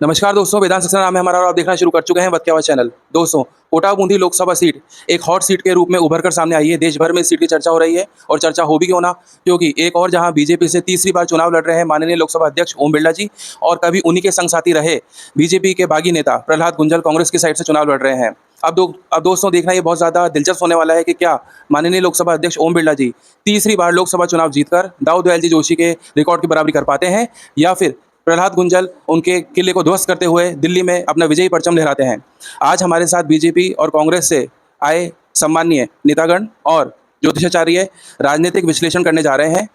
नमस्कार दोस्तों, वेदांत सक्सेना नाम है हमारा और आप देखना शुरू कर चुके हैं वक्त क्या हुआ चैनल। दोस्तों, कोटा बूंदी लोकसभा सीट एक हॉट सीट के रूप में उभर कर सामने आई है। देश भर में इस सीट की चर्चा हो रही है और चर्चा हो भी क्यों ना, क्योंकि एक और जहां बीजेपी से तीसरी बार चुनाव लड़ रहे हैं माननीय लोकसभा अध्यक्ष ओम बिरला जी, और कभी उन्हीं के संग साथी रहे बीजेपी के बागी नेता प्रहलाद गुंजल कांग्रेस की साइड से चुनाव लड़ रहे हैं। अब दोस्तों देखना ये बहुत ज़्यादा दिलचस्प होने वाला है कि क्या माननीय लोकसभा अध्यक्ष ओम बिरला जी तीसरी बार लोकसभा चुनाव जीतकर दाऊद जी जोशी के रिकॉर्ड की बराबरी कर पाते हैं, या फिर प्रहलाद गुंजल उनके किले को ध्वस्त करते हुए दिल्ली में अपना विजयी परचम लहराते हैं। आज हमारे साथ बीजेपी और कांग्रेस से आए सम्माननीय नेतागण और ज्योतिषाचार्य राजनीतिक विश्लेषण करने जा रहे हैं।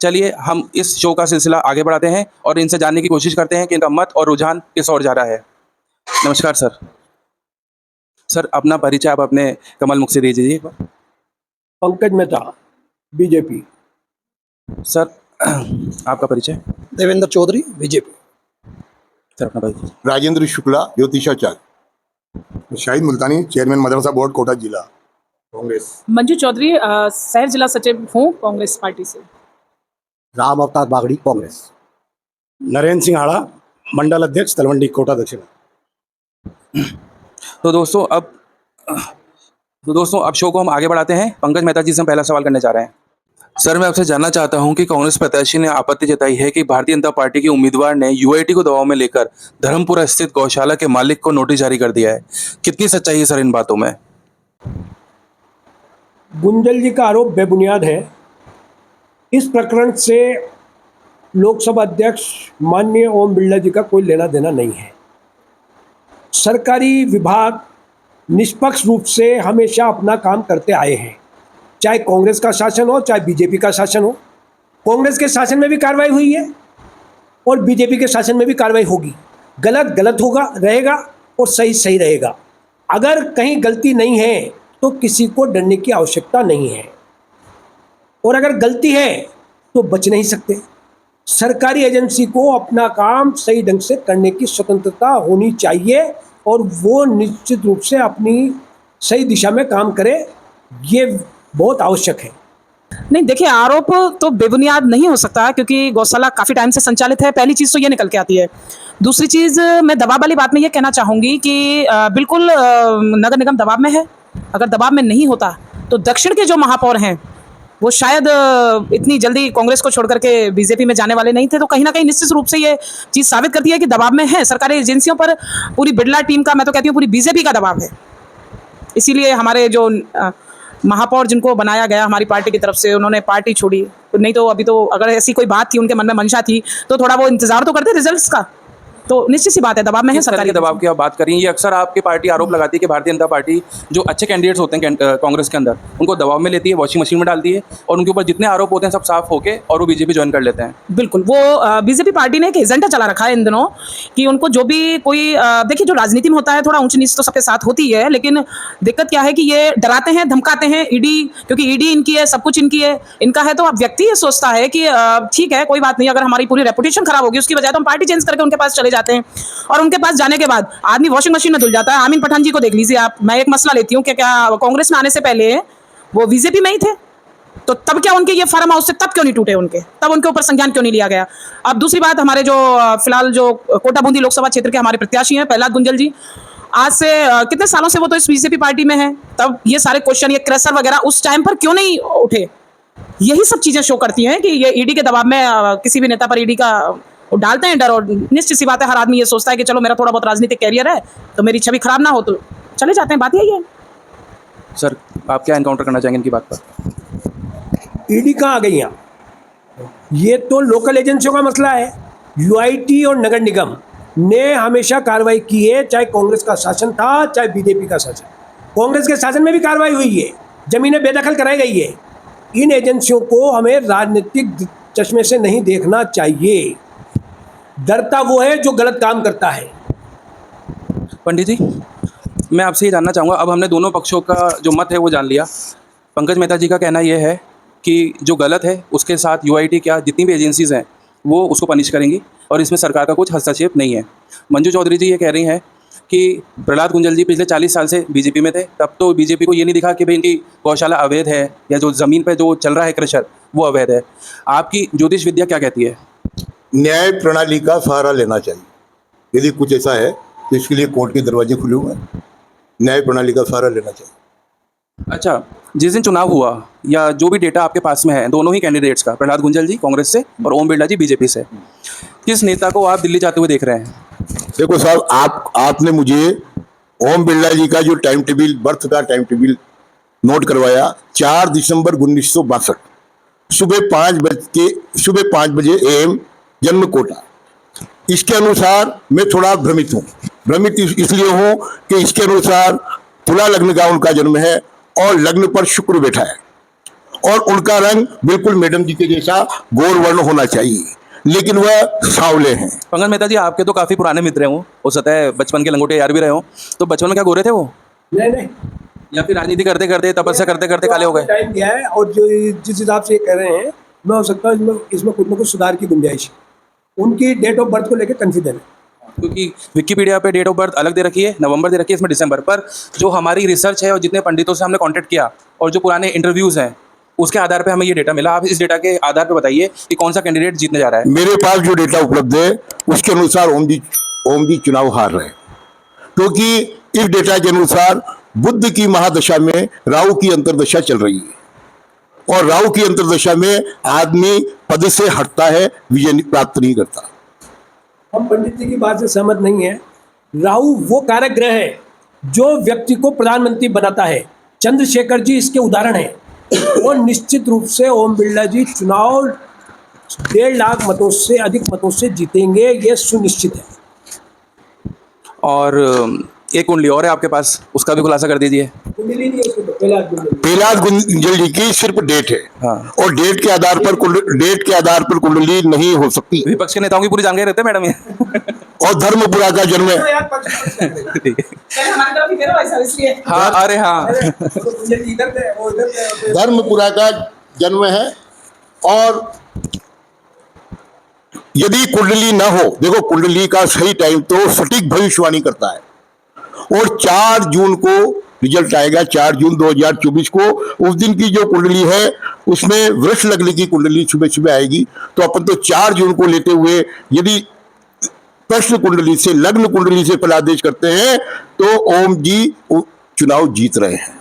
चलिए हम इस शो का सिलसिला आगे बढ़ाते हैं और इनसे जानने की कोशिश करते हैं कि इनका मत और रुझान किस ओर जा रहा है। नमस्कार सर। सर, अपना परिचय आप अपने कमल मुख से दीजिए। पंकज मेहता, बीजेपी। सर, आपका परिचय। देवेंद्र चौधरी, बीजेपी। सर, अपना परिचय। राजेंद्र शुक्ला, ज्योतिषाचार्य। शाहिद मुल्तानी, चेयरमैन मदरसा बोर्ड कोटा जिला, कांग्रेस। मंजू चौधरी, शहर जिला सचिव हूँ कांग्रेस पार्टी से। राम अवतार बागड़ी, कांग्रेस। नरेंद्र सिंह हाड़ा, मंडल अध्यक्ष तलवंडी कोटा दक्षिण। तो दोस्तों अब शो को हम आगे बढ़ाते हैं। पंकज मेहता जी से हम पहला सवाल करने जा रहे हैं। सर, मैं आपसे जानना चाहता हूं कि कांग्रेस प्रत्याशी ने आपत्ति जताई है कि भारतीय जनता पार्टी के उम्मीदवार ने यूआईटी को दबाव में लेकर धर्मपुरा स्थित गौशाला के मालिक को नोटिस जारी कर दिया है। कितनी सच्चाई है सर इन बातों में? गुंजल जी का आरोप बेबुनियाद है। इस प्रकरण से लोकसभा अध्यक्ष माननीय ओम बिरला जी का कोई लेना देना नहीं है। सरकारी विभाग निष्पक्ष रूप से हमेशा अपना काम करते आए हैं, चाहे कांग्रेस का शासन हो चाहे बीजेपी का शासन हो। कांग्रेस के शासन में भी कार्रवाई हुई है और बीजेपी के शासन में भी कार्रवाई होगी। गलत गलत होगा रहेगा और सही सही रहेगा। अगर कहीं गलती नहीं है तो किसी को डरने की आवश्यकता नहीं है, और अगर गलती है तो बच नहीं सकते। सरकारी एजेंसी को अपना काम सही ढंग से करने की स्वतंत्रता होनी चाहिए और वो निश्चित रूप से अपनी सही दिशा में काम करे, ये बहुत आवश्यक है। नहीं, देखिए, आरोप तो बेबुनियाद नहीं हो सकता क्योंकि गौशाला काफ़ी टाइम से संचालित है। पहली चीज़ तो ये निकल के आती है। दूसरी चीज़, मैं दबाव वाली बात में ये कहना चाहूँगी कि बिल्कुल नगर निगम दबाव में है। अगर दबाव में नहीं होता तो दक्षिण के जो महापौर हैं वो शायद इतनी जल्दी कांग्रेस को छोड़ करके बीजेपी में जाने वाले नहीं थे। तो कहीं ना कहीं निश्चित रूप से ये चीज़ साबित करती है कि दबाव में है। सरकारी एजेंसियों पर पूरी बिरला टीम का, मैं तो कहती हूँ पूरी बीजेपी का दबाव है। इसीलिए हमारे जो महापौर जिनको बनाया गया हमारी पार्टी की तरफ से, उन्होंने पार्टी छोड़ी। नहीं तो अभी तो अगर ऐसी कोई बात थी, उनके मन में मंशा थी, तो थोड़ा वो इंतजार तो करते रिजल्ट्स का। तो निश्चित सी बात है, दबाव में है सरकारी दबाव की आप बात करें। ये अक्सर आपकी पार्टी आरोप लगाती है कि भारतीय जनता पार्टी जो अच्छे कैंडिडेट्स होते हैं कांग्रेस के अंदर, उनको दबाव में लेती है, वॉशिंग मशीन में डालती है और उनके ऊपर जितने आरोप होते हैं सब साफ होके और वो बीजेपी ज्वाइन कर लेते हैं। बिल्कुल, वो बीजेपी पार्टी ने एक एजेंडा चला रखा है इन दिनों कि उनको जो भी कोई देखिए, जो राजनीति में होता है थोड़ा ऊंच नीच तो सबके साथ होती है, लेकिन दिक्कत क्या है कि ये डराते हैं, धमकाते हैं। ईडी, क्योंकि ईडी इनकी है, सब कुछ इनकी है, इनका है। तो अब व्यक्ति ये सोचता है कि ठीक है, कोई बात नहीं, अगर हमारी पूरी रेपुटेशन खराब होगी उसकी बजाय तो हम पार्टी चेंज करके उनके पास चले जाते हैं। और उनके पास जाने के बाद आदमी वॉशिंग मशीन में धुल जाता है। आमीन पठान जी को देख लीजिए आप। मैं एक मसला लेती हूँ कि क्या कांग्रेस में आने से पहले वो बीजेपी में ही थे, तो तब क्या उनके ये फार्म हाउस से तब क्यों नहीं टूटे, उनके तब उनके ऊपर संज्ञान क्यों नहीं लिया गया? अब दूसरी बात, हमारे जो फिलहाल जो कोटा बूंदी लोकसभा क्षेत्र के हमारे प्रत्याशी हैं प्रहलाद गुंजल जी, आज से कितने सालों से वो तो इस बीजेपी पार्टी में है, तब ये सारे क्वेश्चन, ये क्रैशर वगैरह उस टाइम पर क्यों नहीं उठे? यही सब चीजें शो करती हैं कि ये ईडी के दबाव में किसी भी नेता पर ईडी का डालते हैं डर। और निश्चित सी बात है, हर आदमी ये सोचता है कि चलो मेरा थोड़ा बहुत राजनीतिक कैरियर है तो मेरी छवि खराब ना हो, तो चले जाते हैं। बात यही है। सर, आप क्या एनकाउंटर करना चाहेंगे इनकी बात पर? ईडी कहाँ आ गई यहाँ? ये तो लोकल एजेंसियों का मसला है। यूआईटी और नगर निगम ने हमेशा कार्रवाई की है, चाहे कांग्रेस का शासन था चाहे बीजेपी का शासन। कांग्रेस के शासन में भी कार्रवाई हुई है, जमीनें बेदखल कराई गई है। इन एजेंसियों को हमें राजनीतिक चश्मे से नहीं देखना चाहिए। डरता वो है जो गलत काम करता है। पंडित जी, मैं आपसे ये जानना चाहूँगा, अब हमने दोनों पक्षों का जो मत है वो जान लिया। पंकज मेहता जी का कहना यह है कि जो गलत है उसके साथ यूआईटी क्या जितनी भी एजेंसीज़ हैं वो उसको पनिश करेंगी और इसमें सरकार का कुछ हस्तक्षेप नहीं है। मंजू चौधरी जी ये कह रही हैं कि प्रहलाद गुंजल जी पिछले 40 साल से बीजेपी में थे, तब तो बीजेपी को ये नहीं दिखा कि भाई इनकी गौशाला अवैध है या जो ज़मीन पर जो चल रहा है क्रशर वो अवैध है। आपकी ज्योतिष विद्या क्या कहती है? न्याय प्रणाली का सहारा लेना चाहिए। यदि कुछ ऐसा है तो इसके लिए कोर्ट के दरवाजे खुले हुए हैं, न्याय प्रणाली का सहारा लेना चाहिए। अच्छा, जिस दिन चुनाव हुआ या जो भी डेटा आपके पास में है दोनों ही कैंडिडेट्स का, प्रहलाद गुंजल जी कांग्रेस से और ओम बिरला जी बीजेपी से, किस नेता को आप दिल्ली जाते हुए देख रहे हैं? देखो साहब, आपने मुझे ओम बिरला जी का जो टाइम टेबल, बर्थ का टाइम टेबल नोट करवाया, 4 दिसंबर 1962, सुबह 5 बजे AM, जन्म कोटा। इसके अनुसार मैं थोड़ा भ्रमित हूँ। भ्रमित इसलिए हूँ कि इसके अनुसार तुला लग्न का उनका जन्म है और लग्न पर शुक्र बैठा है, और उनका रंग बिल्कुल मैडम जी के जैसा गोर वर्ण होना चाहिए, लेकिन वह सांवले हैं। पंकज मेहता जी, आपके तो काफ़ी पुराने मित्र हैं, वो हो सकता है बचपन के लंगोटे यार भी रहे हो, तो बचपन में क्या गोरे थे वो, नहीं, या फिर राजनीति करते करते तपस्या करते करते काले हो गए? टाइम दिया है, और जो जिस हिसाब से ये कह रहे हैं, मैं हो सकता है इसमें कुछ ना कुछ सुधार की गुंजाइश है। उनकी डेट ऑफ बर्थ को लेकर कंफ्यूजन है, क्योंकि विकिपीडिया पे डेट ऑफ बर्थ अलग दे रखी है, नवंबर दे रखी है, इसमें दिसंबर। पर जो हमारी रिसर्च है और जितने पंडितों से हमने कांटेक्ट किया और जो पुराने इंटरव्यूज़ हैं, उसके आधार पे हमें ये डेटा मिला। आप इस डेटा के आधार पे बताइए कि कौन सा कैंडिडेट जीतने जा रहा है। मेरे पास जो डेटा उपलब्ध है उसके अनुसार ओम जी चुनाव हार रहे हैं, क्योंकि इस डेटा के अनुसार बुध की महादशा में राहु की अंतर्दशा चल रही है, और राहु की अंतर्दशा में आदमी पद से हटता है, विजय प्राप्त नहीं करता। हम पंडित जी की बात से सहमत नहीं है। राहु वो कारक ग्रह है जो व्यक्ति को प्रधानमंत्री बनाता है। चंद्रशेखर जी इसके उदाहरण हैं, और निश्चित रूप से ओम बिरला जी चुनाव 1.5 लाख मतों से अधिक मतों से जीतेंगे, ये सुनिश्चित है। और एक कुंडली और है आपके पास, उसका भी खुलासा कर दीजिए। प्रहलाद गुंजल जी की सिर्फ डेट है, हाँ। और डेट के आधार पर कुंडली नहीं हो सकती। विपक्ष के नेताओं की पूरी जानकारी रहते हैं मैडम ये। और धर्मपुरा का जन्म है। ठीक है। हाँ, अरे हाँ, धर्मपुरा का जन्म है, और यदि कुंडली ना हो, देखो कुंडली का सही टाइम तो सटीक भविष्यवाणी करता है, और 4 जून को रिजल्ट आएगा, 4 जून 2024 को। उस दिन की जो कुंडली है उसमें वृष लग्न की कुंडली सुबह सुबह आएगी, तो अपन तो 4 जून को लेते हुए यदि प्रश्न कुंडली से, लग्न कुंडली से फलादेश करते हैं, तो ओम जी चुनाव जीत रहे हैं।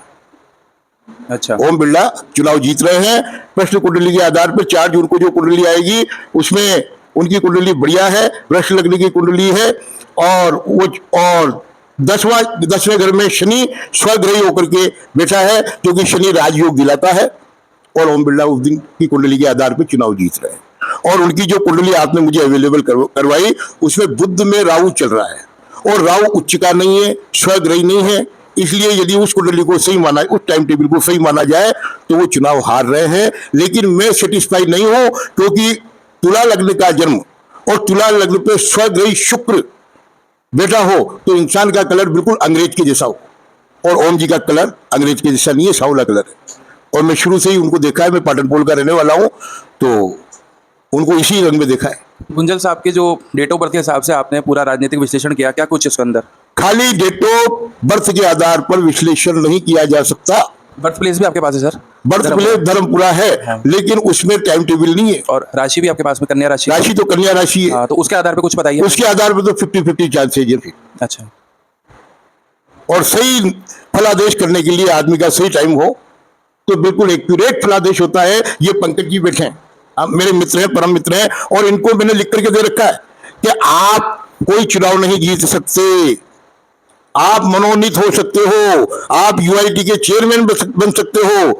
अच्छा, ओम बिरला चुनाव जीत रहे हैं। प्रश्न कुंडली के आधार पर 4 जून को जो कुंडली आएगी उसमें उनकी कुंडली बढ़िया है, वृष लग्न की कुंडली है, और 10वें घर में शनि स्वग्रही होकर के बैठा है, क्योंकि शनि राजयोग दिलाता है, और ओम बिरला उस दिन की कुंडली के आधार पर चुनाव जीत रहे हैं। और उनकी जो कुंडली आपने मुझे अवेलेबल करवाई उसमें बुध में राहु चल रहा है, और राहु उच्च का नहीं है, स्वग्रही नहीं है, इसलिए यदि उस कुंडली को सही माना, उस टाइम टेबल को सही माना जाए तो वो चुनाव हार रहे हैं। लेकिन मैं सेटिस्फाई नहीं हूं, क्योंकि तुला लग्न का जन्म और तुला लग्न पे स्वग्रही शुक्र बेटा हो तो इंसान का कलर बिल्कुल अंग्रेज के जैसा हो, और ओम जी का कलर अंग्रेज के जैसा नहीं है, सांवला कलर है। और मैं शुरू से ही उनको देखा है, मैं पाटनपोल का रहने वाला हूं, तो उनको इसी रंग में देखा है। गुंजल साहब के जो डेट ऑफ बर्थ के हिसाब से आपने पूरा राजनीतिक विश्लेषण किया, क्या कुछ इसके अंदर? खाली डेट ऑफ बर्थ के आधार पर विश्लेषण नहीं किया जा सकता। बर्थ प्लेस भी आपके पास है सर? बर्थ प्लेस धर्मपुरा है, लेकिन उसमें टाइम टेबल नहीं है। और राशि भी आपके पास में, कन्या राशि? राशि तो कन्या राशि है। हाँ, तो उसके आधार पे कुछ बताइए। उसके आधार पर तो 50-50 चांसेज है। अच्छा, और सही फलादेश करने के लिए आदमी का सही टाइम हो तो बिल्कुल एक्यूरेट फलादेश होता है। ये पंकज जी बैठे हैं, मेरे मित्र हैं, परम मित्र हैं, और इनको मैंने लिख करके दे रखा है कि आप कोई चुनाव नहीं जीत सकते, आप मनोनीत हो सकते हो, आप यूआईटी के चेयरमैन बन सकते हो,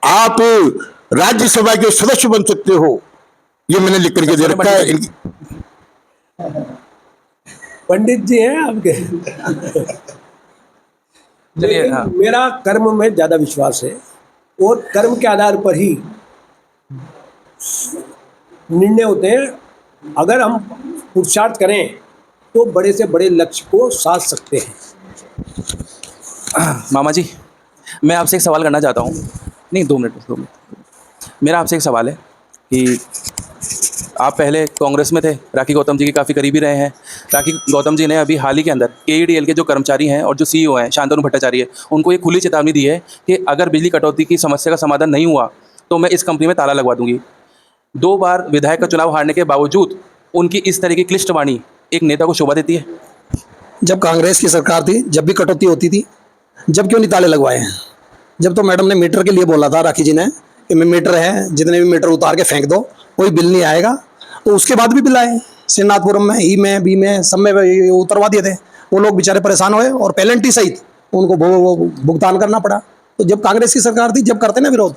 आप राज्यसभा के सदस्य बन सकते हो, ये मैंने लिख करके दे रखा है। पंडित जी हैं आपके। चलिए, हाँ। मेरा कर्म में ज्यादा विश्वास है, और कर्म के आधार पर ही निर्णय होते हैं। अगर हम पुरुषार्थ करें तो बड़े से बड़े लक्ष्य को साध सकते हैं। मामा जी, मैं आपसे एक सवाल करना चाहता हूँ। नहीं, 2 मिनट। मेरा आपसे एक सवाल है कि आप पहले कांग्रेस में थे, राखी गौतम जी के काफ़ी करीबी रहे हैं। राखी गौतम जी ने अभी हाल ही के अंदर KEDL के जो कर्मचारी हैं और जो CEO हैं शांतनु भट्टाचार्य, उनको ये खुली चेतावनी दी है कि अगर बिजली कटौती की समस्या का समाधान नहीं हुआ तो मैं इस कंपनी में ताला लगवा दूंगी। 2 बार विधायक का चुनाव हारने के बावजूद उनकी इस तरह की क्लिष्ट वाणी एक नेता को शोभा देती है? जब कांग्रेस की सरकार थी, जब भी कटौती होती थी, जब क्यों नहीं ताले लगवाए हैं? जब तो मैडम ने मीटर के लिए बोला था, राखी जी ने, कि मैं मीटर है, जितने भी मीटर उतार के फेंक दो, कोई बिल नहीं आएगा। तो उसके बाद भी बिल आए, श्रीनाथपुरम में, ई में, बी में, सब में उतरवा दिए थे। वो लोग बेचारे परेशान हुए और पेनल्टी सहित उनको भुगतान करना पड़ा। तो जब कांग्रेस की सरकार थी, जब करते ना विरोध,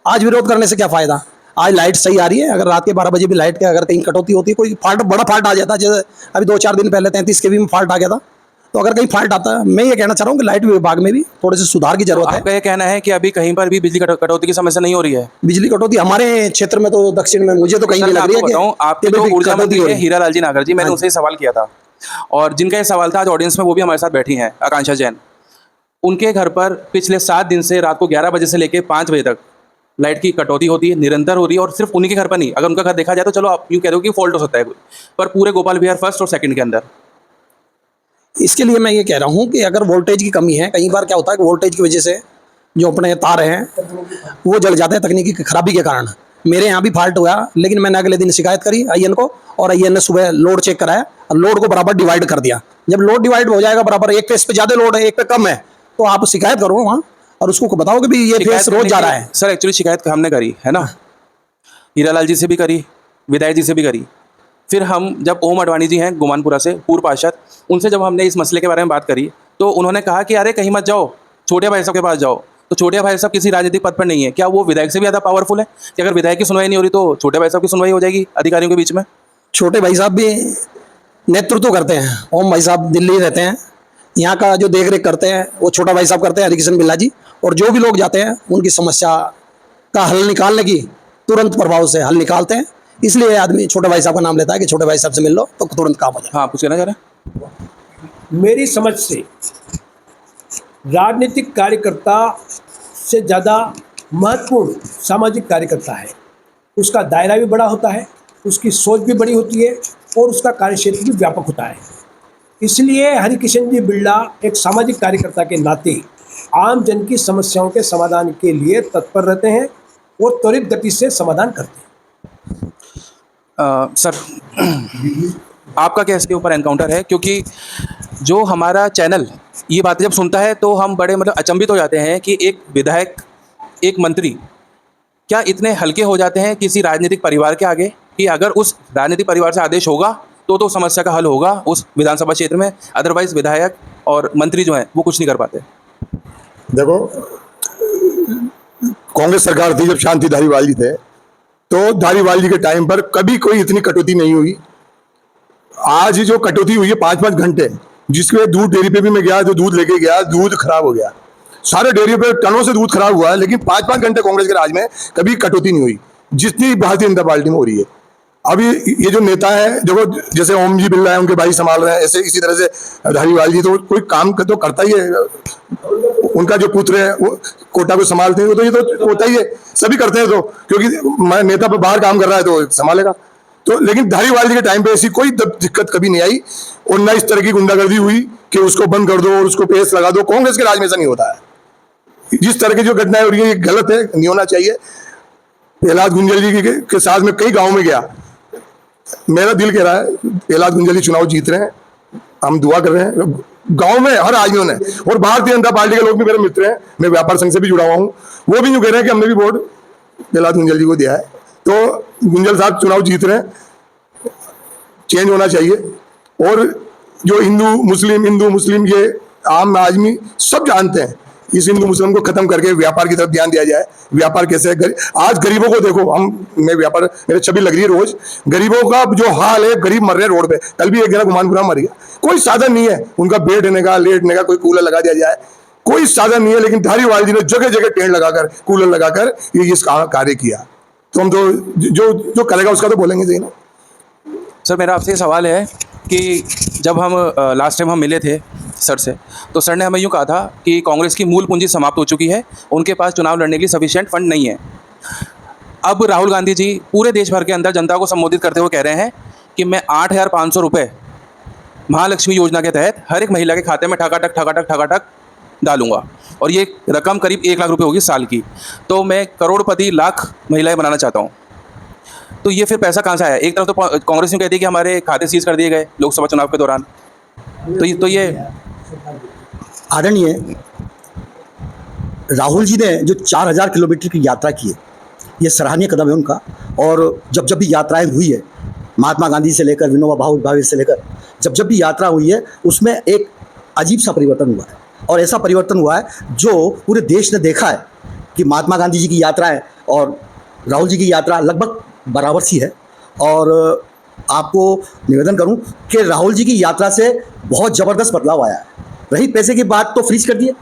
आज विरोध करने से क्या फ़ायदा? आज लाइट सही आ रही है। अगर रात के 12 बजे भी लाइट के अगर कहीं कटौती होती है, कोई फॉल्ट, बड़ा फॉल्ट आ जाता है, जैसे अभी 2-4 दिन पहले 33 के भी में फॉल्ट आ गया था, तो अगर कहीं फॉल्ट आता है, मैं ये कहना चाह रहा हूँ कि लाइट विभाग में भी थोड़े से सुधार की जरूरत है। आपका ये कहना है कि अभी कहीं पर भी बिजली कटौती की समस्या नहीं हो रही है? बिजली कटौती हमारे क्षेत्र में तो, दक्षिण में, मुझे तो कहीं नहीं लग रही है कि आपके जो ऊर्जा मंत्री है हीरा लाल जी नागर जी, मैंने उनसे सवाल किया था, और जिनका ये सवाल था आज ऑडियंस में, वो भी हमारे साथ बैठी हैं, आकांक्षा जैन। उनके घर पर पिछले 7 दिन से रात को 11 बजे से लेकर 5 बजे तक लाइट की कटौती होती है, निरंतर हो रही है। और सिर्फ उन्हीं के घर पर नहीं, अगर उनका घर देखा जाए तो चलो आप यूँ कह दो कि फॉल्ट हो सकता है कोई, पर पूरे गोपाल विहार फर्स्ट और सेकंड के अंदर। इसके लिए मैं ये कह रहा हूँ कि अगर वोल्टेज की कमी है, कई बार क्या होता है कि वोल्टेज की वजह से जो अपने तार हैं वो जल जाते हैं तकनीकी खराबी के कारण। मेरे यहाँ भी फॉल्ट हुआ, लेकिन मैंने अगले दिन शिकायत करी आईएन को, और आईएन ने सुबह लोड चेक कराया और लोड को बराबर डिवाइड कर दिया। जब लोड डिवाइड हो जाएगा बराबर, एक फेस पे ज़्यादा लोड है, एक पे कम है, तो आप शिकायत करो वहाँ और उसको बताओ कि भी ये फेस रोज जा रहा है। सर एक्चुअली शिकायत हमने करी है ना, हीरा लाल जी से भी करी, विधायक जी से भी करी, फिर हम जब ओम अडवाणी जी हैं गुमानपुरा से, पूर्व पार्षद, उनसे जब हमने इस मसले के बारे में बात करी, तो उन्होंने कहा कि अरे कहीं मत जाओ, छोटे भाई साहब के पास जाओ। तो छोटे भाई साहब किसी राजनीतिक पद पर नहीं है, क्या वो विधायक से भी ज़्यादा पावरफुल है कि अगर विधायक की सुनवाई नहीं हो रही तो छोटे भाई साहब की सुनवाई हो जाएगी अधिकारियों के बीच में? छोटे भाई साहब भी नेतृत्व करते हैं। ओम भाई साहब दिल्ली रहते हैं, यहाँ का जो देख रेख करते हैं वो छोटा भाई साहब करते हैं, हरिकिशन बिल्ला जी। और जो भी लोग जाते हैं उनकी समस्या का हल निकालने की तुरंत प्रभाव से हल निकालते हैं। इसलिए आदमी छोटे भाई साहब का नाम लेता है कि छोटे भाई साहब से मिल लो तो तुरंत काम हो जाए। हाँ, कुछ कहना चाह रहे हैं? मेरी समझ से राजनीतिक कार्यकर्ता से ज़्यादा महत्वपूर्ण सामाजिक कार्यकर्ता है। उसका दायरा भी बड़ा होता है, उसकी सोच भी बड़ी होती है और उसका कार्यक्षेत्र भी व्यापक होता है। इसलिए हरिकिशन जी बिरला एक सामाजिक कार्यकर्ता के नाते आम जन की समस्याओं के समाधान के लिए तत्पर रहते हैं और त्वरित गति से समाधान करते हैं। सर आपका क्या इसके ऊपर एनकाउंटर है? क्योंकि जो हमारा चैनल ये बातें जब सुनता है तो हम बड़े मतलब अचंभित हो जाते हैं कि एक विधायक, एक मंत्री क्या इतने हल्के हो जाते हैं किसी राजनीतिक परिवार के आगे, कि अगर उस राजनीतिक परिवार से आदेश होगा तो समस्या का हल होगा उस विधानसभा क्षेत्र में, अदरवाइज विधायक और मंत्री जो हैं वो कुछ नहीं कर पाते। देखो, कांग्रेस सरकार थी जब शांति धारीवाल जी थे, तो धारीवाल जी के टाइम पर कभी कोई इतनी कटौती नहीं हुई। आज जो कटौती हुई है 5-5 घंटे, जिसके दूध डेयरी पे भी मैं गया, जो दूध लेके गया, दूध खराब हो गया। सारे डेयरी पे टनों से दूध खराब हुआ है, लेकिन 5-5 घंटे कांग्रेस के राज में कभी कटौती नहीं हुई जितनी भारतीय जनता पार्टी में हो रही है। अभी ये जो नेता है, देखो जैसे ओम जी बिरला है, उनके भाई संभाल रहे हैं, ऐसे इसी तरह से धारीवाल जी तो कोई काम तो करता ही है। उनका जो पुत्र है वो कोटा को संभालते हैं, वो तो ये तो होता ही है, सभी करते हैं। तो क्योंकि नेता पर बाहर काम कर रहा है तो संभालेगा। तो लेकिन धारीवाल जी के टाइम पे ऐसी कोई दिक्कत कभी नहीं आई, और न इस तरह की गुंडागर्दी हुई कि उसको बंद कर दो और उसको पेश लगा दो। कांग्रेस के राज में ऐसा नहीं होता है। जिस तरह की जो घटनाएं हो रही है ये गलत है, नहीं होना चाहिए। प्रहलाद गुंजल जी के साथ में कई गाँव में गया, मेरा दिल कह रहा है प्रहलाद गुंजल जी चुनाव जीत रहे हैं, हम दुआ कर रहे हैं। गांव में हर आदमियों ने, और भारतीय जनता पार्टी के लोग भी मेरे मित्र हैं, मैं व्यापार संघ से भी जुड़ा हुआ हूँ, वो भी यूँ कह रहे हैं कि हमने भी वोट प्रहलाद गुंजल जी को दिया है। तो गुंजल साहब चुनाव जीत रहे हैं, चेंज होना चाहिए। और जो हिंदू मुस्लिम ये आम आदमी सब जानते हैं, इस हिंदू मुस्लिम को खत्म करके व्यापार की तरफ ध्यान दिया जाए। व्यापार कैसे आज गरीबों को देखो, मैं व्यापार, मेरे छवि लग रही है रोज, गरीबों का जो हाल है, गरीब मर रहे हैं रोड पे। कल भी एक जना गुमानपुरा मर गया, कोई साधन नहीं है उनका बैठने का, लेटने का, कोई कूलर लगा दिया जाए, कोई साधन नहीं है। लेकिन धारीवाल जी ने जगह जगह टेंट लगाकर, कूलर लगाकर ये कार्य किया। तो हम तो जो करेगा उसका तो बोलेंगे सही ना। सर मेरा आपसे ये सवाल है कि जब हम लास्ट टाइम हम मिले थे सर से, तो सर ने हमें यूँ कहा था कि कांग्रेस की मूल पूंजी समाप्त हो चुकी है, उनके पास चुनाव लड़ने के लिए सफिशिएंट फंड नहीं है। अब राहुल गांधी जी पूरे देश भर के अंदर जनता को संबोधित करते हुए कह रहे हैं कि मैं 8,500 रुपये महालक्ष्मी योजना के तहत हर एक महिला के खाते में ठकाठक डालूंगा, और ये रकम करीब 1 लाख रुपये होगी साल की। तो मैं करोड़पति लाख महिलाएं बनाना चाहता हूँ। तो ये फिर पैसा कहाँ से आया? एक तरफ तो कांग्रेस यूँ कहती है कि हमारे खाते सीज कर दिए गए लोकसभा चुनाव के दौरान, तो ये आदरणीय राहुल जी ने जो 4000 किलोमीटर की यात्रा की है, ये सराहनीय कदम है उनका। और जब जब भी यात्राएं हुई है, महात्मा गांधी से लेकर विनोबा भावे से लेकर जब भी यात्रा हुई है, उसमें एक अजीब सा परिवर्तन हुआ है। और ऐसा परिवर्तन हुआ है जो पूरे देश ने देखा है कि महात्मा गांधी जी की यात्राएं और राहुल जी की यात्रा लगभग बराबर सी है। और आपको निवेदन करूं कि राहुल जी की यात्रा से बहुत ज़बरदस्त बदलाव आया है। रही पैसे की बात, तो फ्रीज कर दिए,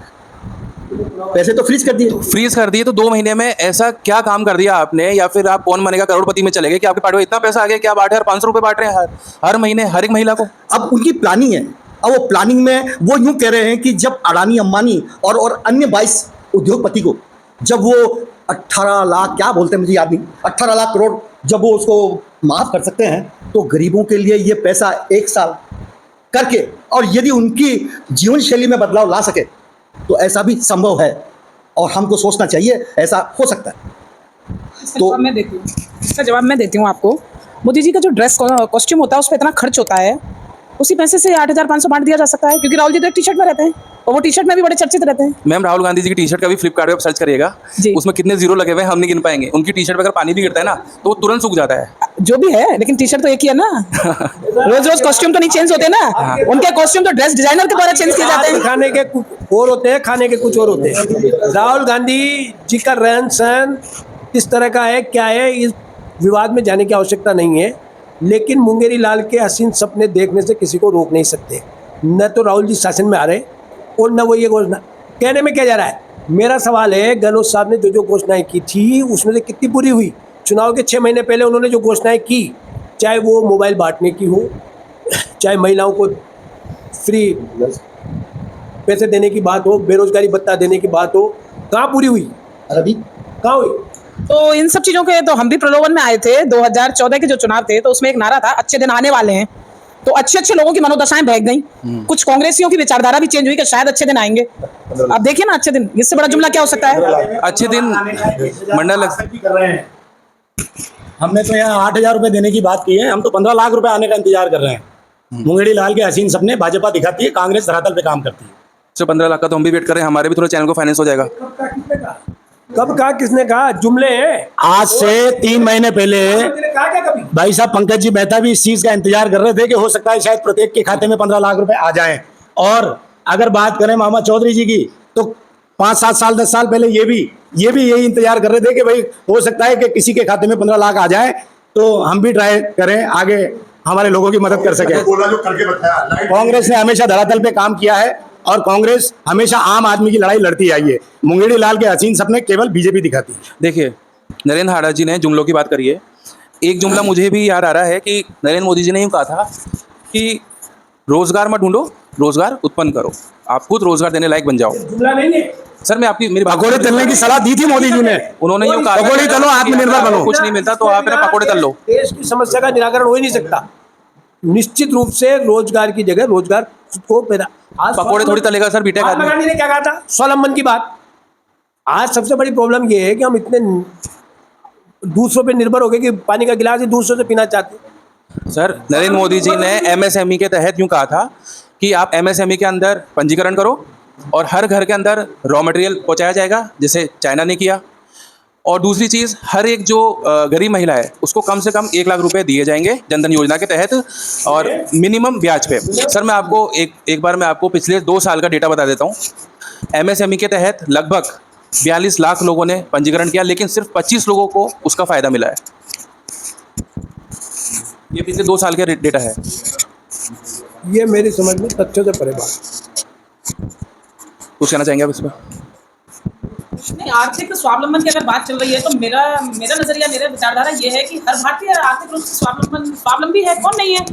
पैसे तो फ्रीज कर दिए। फ्रीज कर दिए, तो 2 महीने में ऐसा क्या काम कर दिया आपने? या फिर आप कौन बनेगा करोड़पति में चले गए कि आपके पार्टी में इतना पैसा आ गया कि आप 8,500 रुपये बांट रहे हैं हर महीने हर एक महिला को? अब उनकी प्लानिंग है। अब वो प्लानिंग में वो यूं कह रहे हैं कि जब अडानी अंबानी और अन्य 22 उद्योगपति को जब वो 18 लाख क्या बोलते हैं मुझे याद नहीं, 18 लाख करोड़ जब वो उसको माफ कर सकते हैं, तो गरीबों के लिए ये पैसा 1 साल करके, और यदि उनकी जीवन शैली में बदलाव ला सके तो ऐसा भी संभव है। और हमको सोचना चाहिए ऐसा हो सकता है। इसका जवाब मैं देती हूँ आपको। मोदी जी का जो ड्रेस कॉस्ट्यूम होता है उस पर इतना खर्च होता है, उसी पैसे से 8,500 बांट दिया जा सकता है, क्योंकि राहुल जी तो एक टी शर्ट में रहते हैं और वो टी शर्ट में भी बड़े चर्चित रहते हैं। मैम, राहुल गांधी जी की टी शर्ट का भी फ्लिपकार्ट पे सर्च करिएगा, उसमें कितने जीरो लगे हुए हैं हम नहीं गिन पाएंगे। उनकी टी शर्ट पे अगर पानी भी गिरता है ना तो वो तुरंत सूख जाता है। जो भी है, लेकिन टी शर्ट तो एक ही है ना। रोज रोज कॉस्ट्यूम तो नहीं चेंज होते ना, उनके कॉस्ट्यूम तो ड्रेस डिजाइनर के द्वारा चेंज किए जाते हैं। खाने के कुछ और होते हैं, खाने के कुछ और होते हैं। राहुल गांधी जी का रहन सहन किस तरह का है, क्या है, इस विवाद में जाने की आवश्यकता नहीं है। लेकिन मुंगेरी लाल के हसीन सपने देखने से किसी को रोक नहीं सकते। न तो राहुल जी शासन में आ रहे और न वो ये घोषणा कहने में क्या जा रहा है। मेरा सवाल है, गहलोत साहब ने जो घोषणाएं की थी उसमें से कितनी पूरी हुई? चुनाव के 6 महीने पहले उन्होंने जो घोषणाएं की, चाहे वो मोबाइल बांटने की हो, चाहे महिलाओं को फ्री पैसे देने की बात हो, बेरोजगारी भत्ता देने की बात हो, कहाँ पूरी हुई? अभी कहाँ हुई? तो इन सब चीजों के तो हम भी प्रलोभन में आए थे। 2014 के जो चुनाव थे तो उसमें एक नारा था, अच्छे दिन आने वाले हैं। तो अच्छे लोगों की मनोदशाएं बहक गई, कुछ कांग्रेसियों की विचारधारा भी चेंज हुई कि शायद अच्छे दिन आएंगे। अब देखिए ना, अच्छे दिन, इससे बड़ा जुमला क्या हो सकता है? अच्छे दिन मंडल कर रहे हैं। हमने तो यहाँ 8,000 रुपए देने की बात की है, हम तो 15 लाख रुपए आने का इंतजार कर रहे हैं। मुंगेरी लाल के हसीन सपने भाजपा दिखाती है, कांग्रेस धरातल पे काम करती है। 15 लाख का तो हम भी वेट कर रहे हैं, हमारे भी थोड़ा चैनल को फाइनेंस हो जाएगा। कब कहा, किसने कहा? जुमले हैं। आज से 3 महीने पहले कहा क्या कभी? भाई साहब पंकज जी मेहता भी इस चीज का इंतजार कर रहे थे कि हो सकता है शायद प्रत्येक के खाते में 15 लाख रुपए आ जाएं। और अगर बात करें मामा चौधरी जी की, तो 5-7 साल 10 साल पहले ये भी यही इंतजार कर रहे थे कि भाई हो सकता है कि किसी के खाते में 15 लाख आ जाए, तो हम भी ट्राई करें, आगे हमारे लोगों की मदद कर सके। कांग्रेस ने हमेशा धरातल पे काम किया है और कांग्रेस हमेशा आम आदमी की लड़ाई लड़ती आई है। मुंगेरी लाल के हसीन सपने केवल बीजेपी दिखाती है। देखिए, नरेंद्र हाड़ा जी ने जुमलों की बात करी है। एक जुमला मुझे भी याद आ रहा है कि नरेंद्र मोदी जी ने यूँ कहा था कि रोजगार मत ढूंढो, रोजगार उत्पन्न करो, आप खुद रोजगार देने लायक बन जाओ। जुमला नहीं है सर, मैं आपकी मेरी पकौड़े तलने की सलाह दी थी मोदी जी ने। उन्होंने यूँ कहा, पकौड़े तलो, आत्मनिर्भर बनो। कुछ नहीं मिलता तो आप ना पकौड़े तल लो। देश की समस्या का निराकरण हो ही नहीं सकता। निश्चित रूप से रोजगार की जगह रोजगार को पैदा। आज पकौड़े थोड़ी तलेगा सर बीटेक महात्मा आदमी। गांधी ने क्या कहा था? स्वावलंबन की बात। आज सबसे बड़ी प्रॉब्लम ये है कि हम इतने दूसरों पे निर्भर हो गए कि पानी का गिलास ही दूसरों से पीना चाहते हैं। सर, नरेंद्र मोदी जी ने MSME के तहत यूँ कहा था कि आप MSME के अंदर पंजीकरण करो और हर घर के अंदर रॉ मटेरियल पहुँचाया जाएगा, जिसे चाइना ने किया। और दूसरी चीज़, हर एक जो गरीब महिला है उसको कम से कम 1 लाख रुपए दिए जाएंगे जनधन योजना के तहत, और मिनिमम ब्याज पे। सर, मैं आपको एक बार मैं आपको पिछले 2 साल का डेटा बता देता हूँ। MSME के तहत लगभग 42 लाख लोगों ने पंजीकरण किया, लेकिन सिर्फ 25 लोगों को उसका फ़ायदा मिला है। ये पिछले 2 साल का डेटा है। ये मेरी समझ में तथ्यों से परे बात। कुछ कहना चाहेंगे आप इस पर? नहीं, आर्थिक स्वावलंबन की अगर बात चल रही है तो मेरा नजरिया, मेरा विचारधारा ये है कि हर भारतीय आर्थिक रूप से स्वावलंबी है। कौन नहीं है?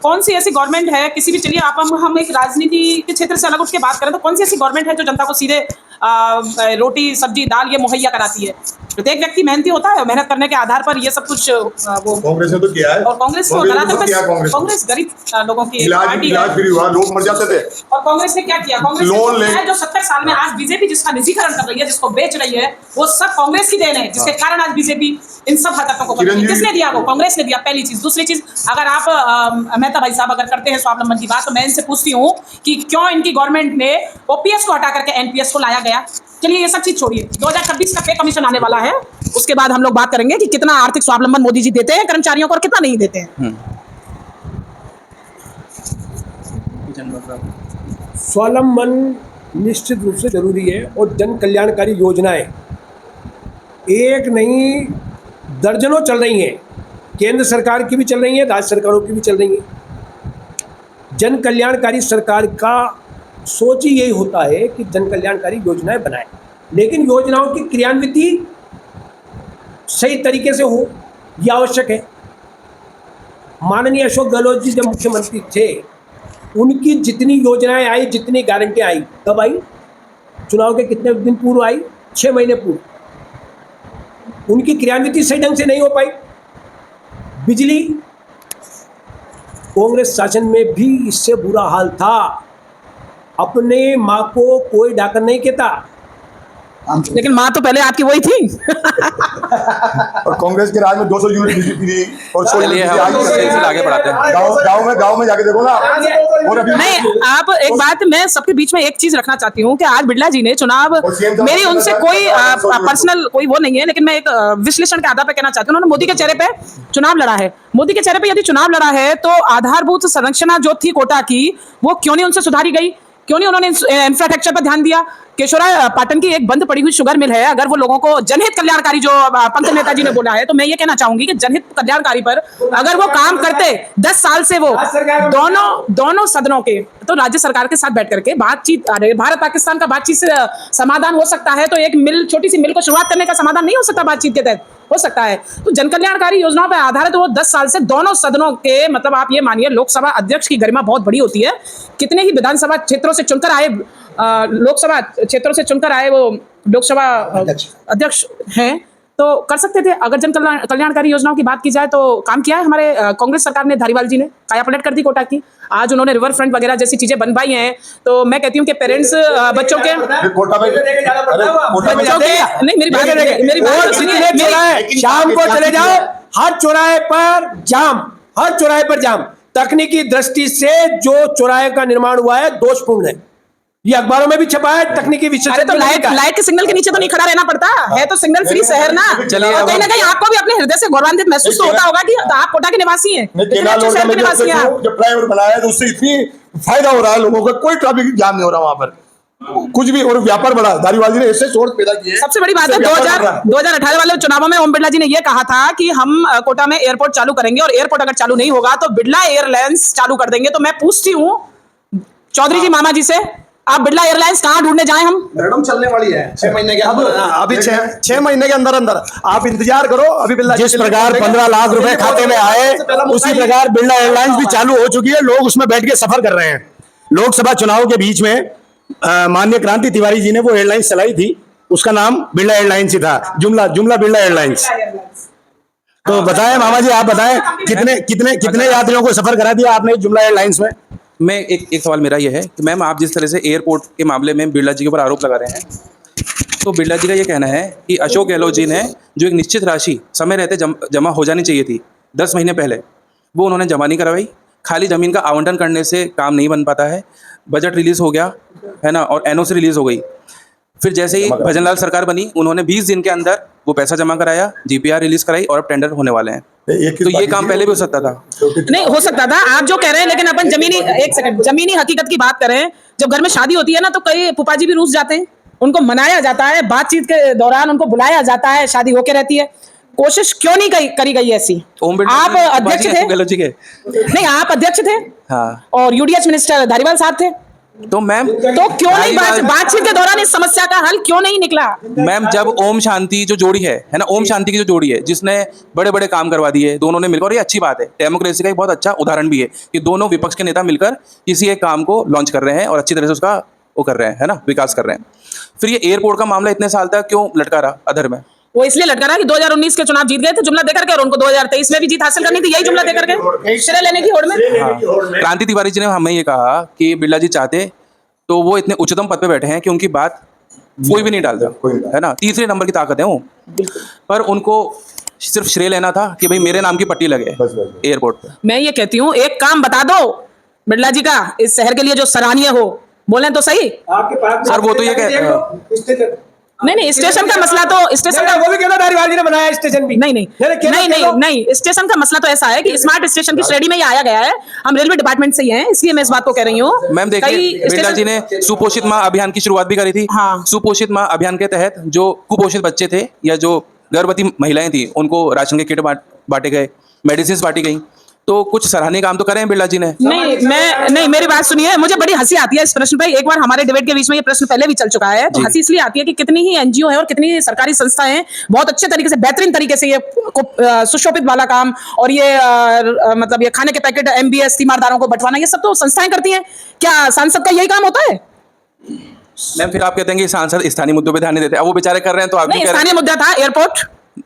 कौन सी ऐसी गवर्नमेंट है किसी भी, चलिए आप हम एक राजनीति के क्षेत्र से अलग उठ के बात करें तो कौन सी ऐसी गवर्नमेंट है जो जनता को सीधे रोटी सब्जी दाल ये मुहैया कराती है। प्रत्येक व्यक्ति मेहनती होता है और मेहनत करने के आधार पर ये सब कुछ वो कांग्रेस ने तो किया है। और कांग्रेस को कांग्रेस ने धरातल तो किया पे कांग्रेस ने। कांग्रेस गरीब लोगों की एक इलाज पार्टी है। इलाज फ्री हुआ, लोग मर जाते थे। और कांग्रेस ने क्या किया? कांग्रेस ने लोन जो ले- किया है, जो 70 साल में आज बीजेपी जिसका निजीकरण कर रही है, जिसको बेच रही है, वो सब कांग्रेस की देन है, जिसके कारण आज बीजेपी इन सब हरकतों को कर रही है। चिरंजीवी- किसने दिया? वो कांग्रेस ने दिया। पहली चीज। दूसरी चीज, अगर आप मेहता भाई साहब अगर करते हैं स्वावलंबन की बात, तो मैं इनसे पूछती हूँ कि क्यों इनकी गवर्नमेंट ने ओपीएस को हटा करके एनपीएस को लाया गया? चलिए ये सब चीज छोड़िए, 2026 का पे कमीशन आने वाला है, उसके बाद हम लोग बात करेंगे कि कितना आर्थिक स्वावलंबन मोदी जी देते हैं कर्मचारियों को और कितना नहीं देते हैं। स्वावलंबन निश्चित रूप से जरूरी है और जन कल्याणकारी योजनाएं एक नहीं दर्जनों चल रही हैं। केंद्र सरकार की भी चल रही हैं, राज्य सरकारों की भी चल रही हैं। जन कल्याणकारी सरकार का सोच ही यही होता है कि जन कल्याणकारी योजनाएं बनाए, लेकिन योजनाओं की क्रियान्विति सही तरीके से हो यह आवश्यक है। माननीय अशोक गहलोत जी जब मुख्यमंत्री थे, उनकी जितनी योजनाएं आई, जितनी गारंटी आई, कब आई? चुनाव के कितने दिन पूर्व आई? 6 महीने पूर्व। उनकी क्रियान्विति सही ढंग से नहीं हो पाई। बिजली, कांग्रेस शासन में भी इससे बुरा हाल था। अपने माँ को कोई डाकर नहीं कहता। लेकिन माँ तो पहले आपकी वही थी। और कांग्रेस के राज में 200 यूनिट बिजली फ्री और 100 चलिए यूनिट हम सिलसिला आगे बढ़ाते हैं। गांव में जाके देखो ना। और अभी नहीं, आप एक बात मैं सबके बीच में एक चीज रखना चाहती हूँ कि आज बिरला जी ने चुनाव, और CM साहब मेरी उनसे ने कोई कहा, पर्सनल कोई वो नहीं है, लेकिन मैं एक विश्लेषण के आधार पर कहना चाहती हूँ, उन्होंने मोदी के चेहरे पे चुनाव लड़ा है। मोदी के चेहरे पे यदि चुनाव लड़ा है तो आधारभूत संरचना जो थी कोटा की, वो क्यों नहीं उनसे सुधारी गई? क्यों नहीं उन्होंने इंफ्रास्ट्रक्चर पर ध्यान दिया? केशोरा पाटन की एक बंद पड़ी हुई शुगर मिल है, अगर वो लोगों को जनहित कल्याणकारी, जो पंत नेता जी ने बोला है, तो मैं ये कहना चाहूंगी कि जनहित कल्याणकारी पर अगर वो काम करते 10 साल से, वो दोनों सदनों के, तो राज्य सरकार के साथ बैठ करके बातचीत, अरे भारत पाकिस्तान का बातचीत से समाधान हो सकता है, तो एक मिल, छोटी सी मिल को शुरुआत करने का समाधान नहीं हो सकता बातचीत के तहत? हो सकता है। तो जन कल्याणकारी योजनाओं पर आधारित वो 10 साल से दोनों सदनों के, मतलब आप ये मानिए लोकसभा अध्यक्ष की गरिमा बहुत बड़ी होती है। कितने ही विधानसभा क्षेत्रों से चुनकर आए, लोकसभा क्षेत्रों से चुनकर आए वो लोकसभा अध्यक्ष हैं, तो कर सकते थे। अगर जन कल्याणकारी योजनाओं की बात की जाए तो काम किया है हमारे कांग्रेस सरकार ने, धारीवाल जी ने काया पलट कर दी कोटा की। आज उन्होंने रिवर फ्रंट वगैरह जैसी चीजें बनवाई हैं, तो मैं कहती हूँ कि पेरेंट्स बच्चों के कोटा में बच्चों के नहीं, मेरी बात सुनिए। शाम को चले जाओ, हर चौराहे पर जाम, हर चौराहे पर जाम। तकनीकी दृष्टि से जो चौराहे का निर्माण हुआ है दोषपूर्ण है, ये अखबारों में भी छपा है। तकनीकी अरे तो विशेषज्ञ लाइट के सिग्नल के नीचे तो नहीं खड़ा रहना पड़ता है, तो सिग्नल फ्री शहर ना। चलिए, और कहीं ना कहीं आपको भी अपने हृदय से गौरवान्वित महसूस तो होता होगा कि आप कोटा के निवासी हैं, इतने अच्छे शहर के निवासी हैं आप। जब फ्लाईओवर बनाया है तो उससे इतनी फायदा हो रहा है लोगों का, कोई ट्रैफिक जाम नहीं हो रहा वहां पर कुछ भी, और व्यापार बढ़ा। धारीवाल जी ने ऐसे सोर्स पैदा किए। सबसे बड़ी बात है 2018 वाले चुनावों में ओम बिरला जी ने यह कहा था कि हम कोटा में एयरपोर्ट चालू करेंगे, और एयरपोर्ट अगर चालू नहीं होगा तो बिरला एयरलाइंस चालू कर देंगे। तो मैं पूछती हूँ चौधरी जी, मामा जी से, आप बिरला एयरलाइंस कहाँ ढूंढने जाए हम? मैडम चलने वाली है 6 महीने के अंदर। अभी 6 महीने के अंदर अंदर आप इंतजार करो। अभी बिरला जिस प्रकार 15 लाख रुपए खाते में आए, उसी प्रकार बिरला एयरलाइंस भी चालू हो चुकी है। लोग उसमें बैठ के सफर कर रहे हैं। लोकसभा चुनाव के बीच में माननीय क्रांति तिवारी जी ने वो एयरलाइंस चलाई थी, उसका नाम बिरला एयरलाइंस ही था, जुमला बिरला एयरलाइंस। तो बताएं मामा जी, आप बताएं कितने यात्रियों को सफर करा दिया आपने जुमला एयरलाइंस में? मैं एक सवाल मेरा ये है कि मैम, आप जिस तरह से एयरपोर्ट के मामले में बिरला जी के ऊपर आरोप लगा रहे हैं, तो बिरला जी का ये कहना है कि अशोक गहलोत जी ने जो एक निश्चित राशि समय रहते जमा हो जानी चाहिए थी 10 महीने पहले, वो उन्होंने जमा नहीं करवाई। खाली ज़मीन का आवंटन करने से काम नहीं बन पाता है। बजट रिलीज़ हो गया है ना, और एनओसी रिलीज़ हो गई। फिर जैसे ही भजनलाल सरकार बनी, उन्होंने 20 दिन के अंदर वो पैसा जमा कराया, जीपीआर रिलीज़ कराई, और अब टेंडर होने वाले हैं। तो ये काम पहले भी हो सकता था। नहीं हो सकता था, आप जो कह रहे हैं, लेकिन अपन जमीनी हकीकत की बात करें, जब घर में शादी होती है ना, तो कई फूफाजी भी रूस जाते हैं, उनको मनाया जाता है, बातचीत के दौरान उनको बुलाया जाता है, शादी होके रहती है। कोशिश क्यों नहीं करी गई ऐसी? आप अध्यक्ष थे? नहीं, आप अध्यक्ष थे, हाँ, और यूडीएच मिनिस्टर धारीवाल साहब थे, तो मैम तो क्यों नहीं बातचीत के दौरान इस समस्या का हल क्यों नहीं निकला? मैम, जब ओम शांति जो जोड़ी है ना, ओम शांति की जो जोड़ी है, जिसने बड़े बड़े काम करवा दिए, दोनों ने मिलकर, और ये अच्छी बात है, डेमोक्रेसी का एक बहुत अच्छा उदाहरण भी है कि दोनों विपक्ष के नेता मिलकर किसी एक काम को लॉन्च कर रहे हैं और अच्छी तरह से उसका वो कर रहे हैं, है ना, विकास कर रहे हैं। फिर ये एयरपोर्ट का मामला इतने साल तक क्यों लटका रहा अधर में? वो इसलिए लटका रहा है कि 2019 के चुनाव जीत गए थे जुमला देकर के, और उनको 2023 में भी जीत हासिल करनी थी यही जुमला देकर के, श्रेय लेने की होड़ में। क्रांति तिवारी जी ने हमें ये कहा कि बिरला जी चाहते तो वो इतने उच्चतम पद पे बैठे हैं कि उनकी बात कोई भी नहीं डालता, है ना, तीसरे नंबर की ताकत है वो, पर उनको सिर्फ श्रेय लेना था कि भाई मेरे नाम की पट्टी लगे एयरपोर्ट पे। मैं ये कहती हूँ एक काम बता दो बिरला जी का इस शहर के लिए जो सराहनीय हो, बोले तो सही। आपके पास सर वो तो ये कह नहीं स्टेशन का मसला तो स्टेशन का वो भी कहना धारीवाल जी ने बनाया स्टेशन भी। नहीं स्टेशन का मसला तो ऐसा है कि स्मार्ट स्टेशन की श्रेणी में ये आया गया है, हम रेलवे डिपार्टमेंट से ही हैं, इसलिए मैं इस बात को कह रही हूँ। मैम देखिए बिरला जी ने सुपोषित माँ अभियान की शुरुआत भी करी थी। हाँ। सुपोषित माँ अभियान के तहत जो कुपोषित बच्चे थे या जो गर्भवती महिलाएं थी उनको राशन के किट बांटे गए, मेडिसिन बांटी गई, तो कुछ सराहनीय काम तो करे हैं बिरला जी ने। नहीं मेरी बात सुनिए, मुझे बड़ी हंसी आती है इस प्रश्न पे। एक बार हमारे डिबेट के बीच में ये प्रश्न पहले भी चल चुका है, तो हंसी इसलिए आती है कि कितनी ही एनजीओ है और कितनी ही सरकारी संस्थाएं हैं बहुत अच्छे तरीके से बेहतरीन तरीके से ये सुशोभित वाला काम और ये मतलब ये खाने के पैकेट MBS तीमारदारों को बंटवाना, ये सब तो संस्थाएं करती हैं। क्या सांसद का यही काम होता है? मैम फिर आप कहते हैं कि सांसद स्थानीय मुद्दों पे ध्यान नहीं देते, अब वो बेचारे कर रहे हैं तो आप नहीं, स्थानीय मुद्दा था एयरपोर्ट,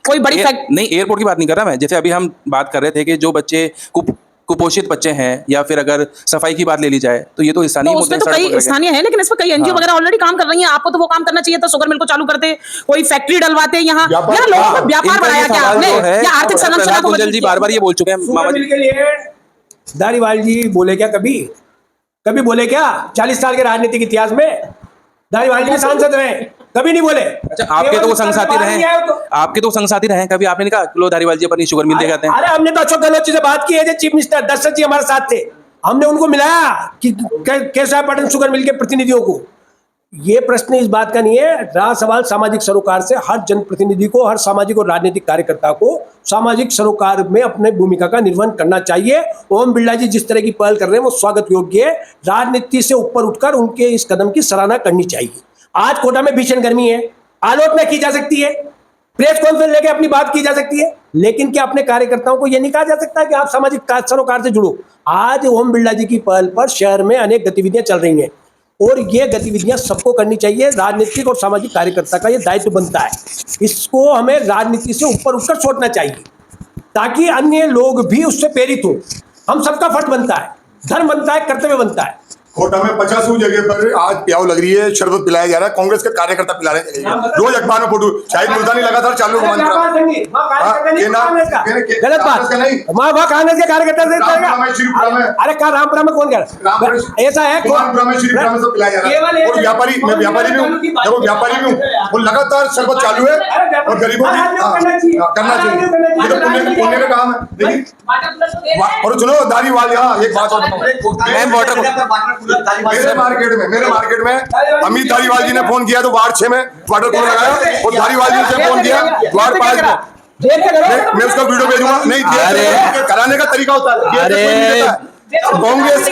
कोई बड़ी नहीं एयरपोर्ट की बात नहीं कर रहा मैं। जैसे अभी हम बात कर रहे थे कि जो बच्चे कुपोषित बच्चे हैं या फिर अगर सफाई की बात ले ली जाए तो ये तो स्थानीय उसमें तो कई स्थानीय है, लेकिन इसमें कई एनजीओ वगैरह ऑलरेडी काम कर रही हैं। आपको तो वो काम करना चाहिए था, शुगर मिल को चालू करते, कोई फैक्ट्री डलवाते, यहाँ लोगों को व्यापार बढ़ाया क्या आपने, या आर्थिक संरचना को कुंजल जी बार बार ये बोल चुके हैं। मामा जी के लिए धारीवाल जी बोले क्या, कभी बोले क्या 40 साल के राजनीतिक इतिहास में धारीवाल जी सांसद रहे, कभी नहीं बोले। अच्छा आपके तो वो संगसाथी रहे, आपके तो संगसाथी रहे, कभी आपने नहीं कहा लो धारीवाल जी अपनी शुगर मिल दे जाते हैं? अरे हमने तो अशोक गहलोत जी से बात की है, जो चीफ मिनिस्टर दशरथ जी हमारे साथ थे, हमने उनको मिलाया कि कैसा पटन शुगर मिल के प्रतिनिधियों को। ये प्रश्न इस बात का नहीं है, रहा सवाल सामाजिक सरोकार से। हर जनप्रतिनिधि को, हर सामाजिक और राजनीतिक कार्यकर्ता को सामाजिक सरोकार में अपने भूमिका का निर्वहन करना चाहिए। ओम बिरला जी जिस तरह की पहल कर रहे हैं वो स्वागत योग्य है। राजनीति से ऊपर उठकर उनके इस कदम की सराहना करनी चाहिए। आज कोटा में भीषण गर्मी है, आलोचना की जा सकती है, प्रेस कॉन्फ्रेंस लेके अपनी बात की जा सकती है, लेकिन क्या अपने कार्यकर्ताओं को यह नहीं कहा जा सकता कि आप सामाजिक सरोकार से जुड़ो? आज ओम बिरला जी की पहल पर शहर में अनेक गतिविधियां चल रही हैं और ये गतिविधियां सबको करनी चाहिए। राजनीतिक और सामाजिक कार्यकर्ता का ये दायित्व बनता है, इसको हमें राजनीति से ऊपर उठकर सोचना चाहिए ताकि अन्य लोग भी उससे प्रेरित हों। हम सबका फर्ज बनता है, धर्म बनता है, कर्तव्य बनता है। कोटा में 50 जगह पर आज प्याऊ लग रही है, शरबत पिलाया जा रहा है, कांग्रेस के कार्यकर्ता पिला रहे हैं रोज अखबार में फोटो। शायद मुल्तानी लगातार चालू गलत बात, वहाँ कांग्रेस के कार्यकर्ता से अरे कहा रामपुरा में कौन कह रहा है? ऐसा है और व्यापारी, मैं व्यापारी भी हूँ, जब व्यापारी भी हूँ, वो लगातार शरबत चालू है और गरीबों की करना चाहिए, ये तो पुण्य का काम है। और चलो धारीवाल, यहाँ एक बात मेरे मार्केट में अमित धारीवाल जी ने फोन किया तो वार्ड 6 में वाटर कूलर लगाया और धारीवाल जी ने फोन किया वार्ड 5 में। मैं उसका वीडियो भेजूंगा। नहीं कराने का तरीका होता है। कांग्रेस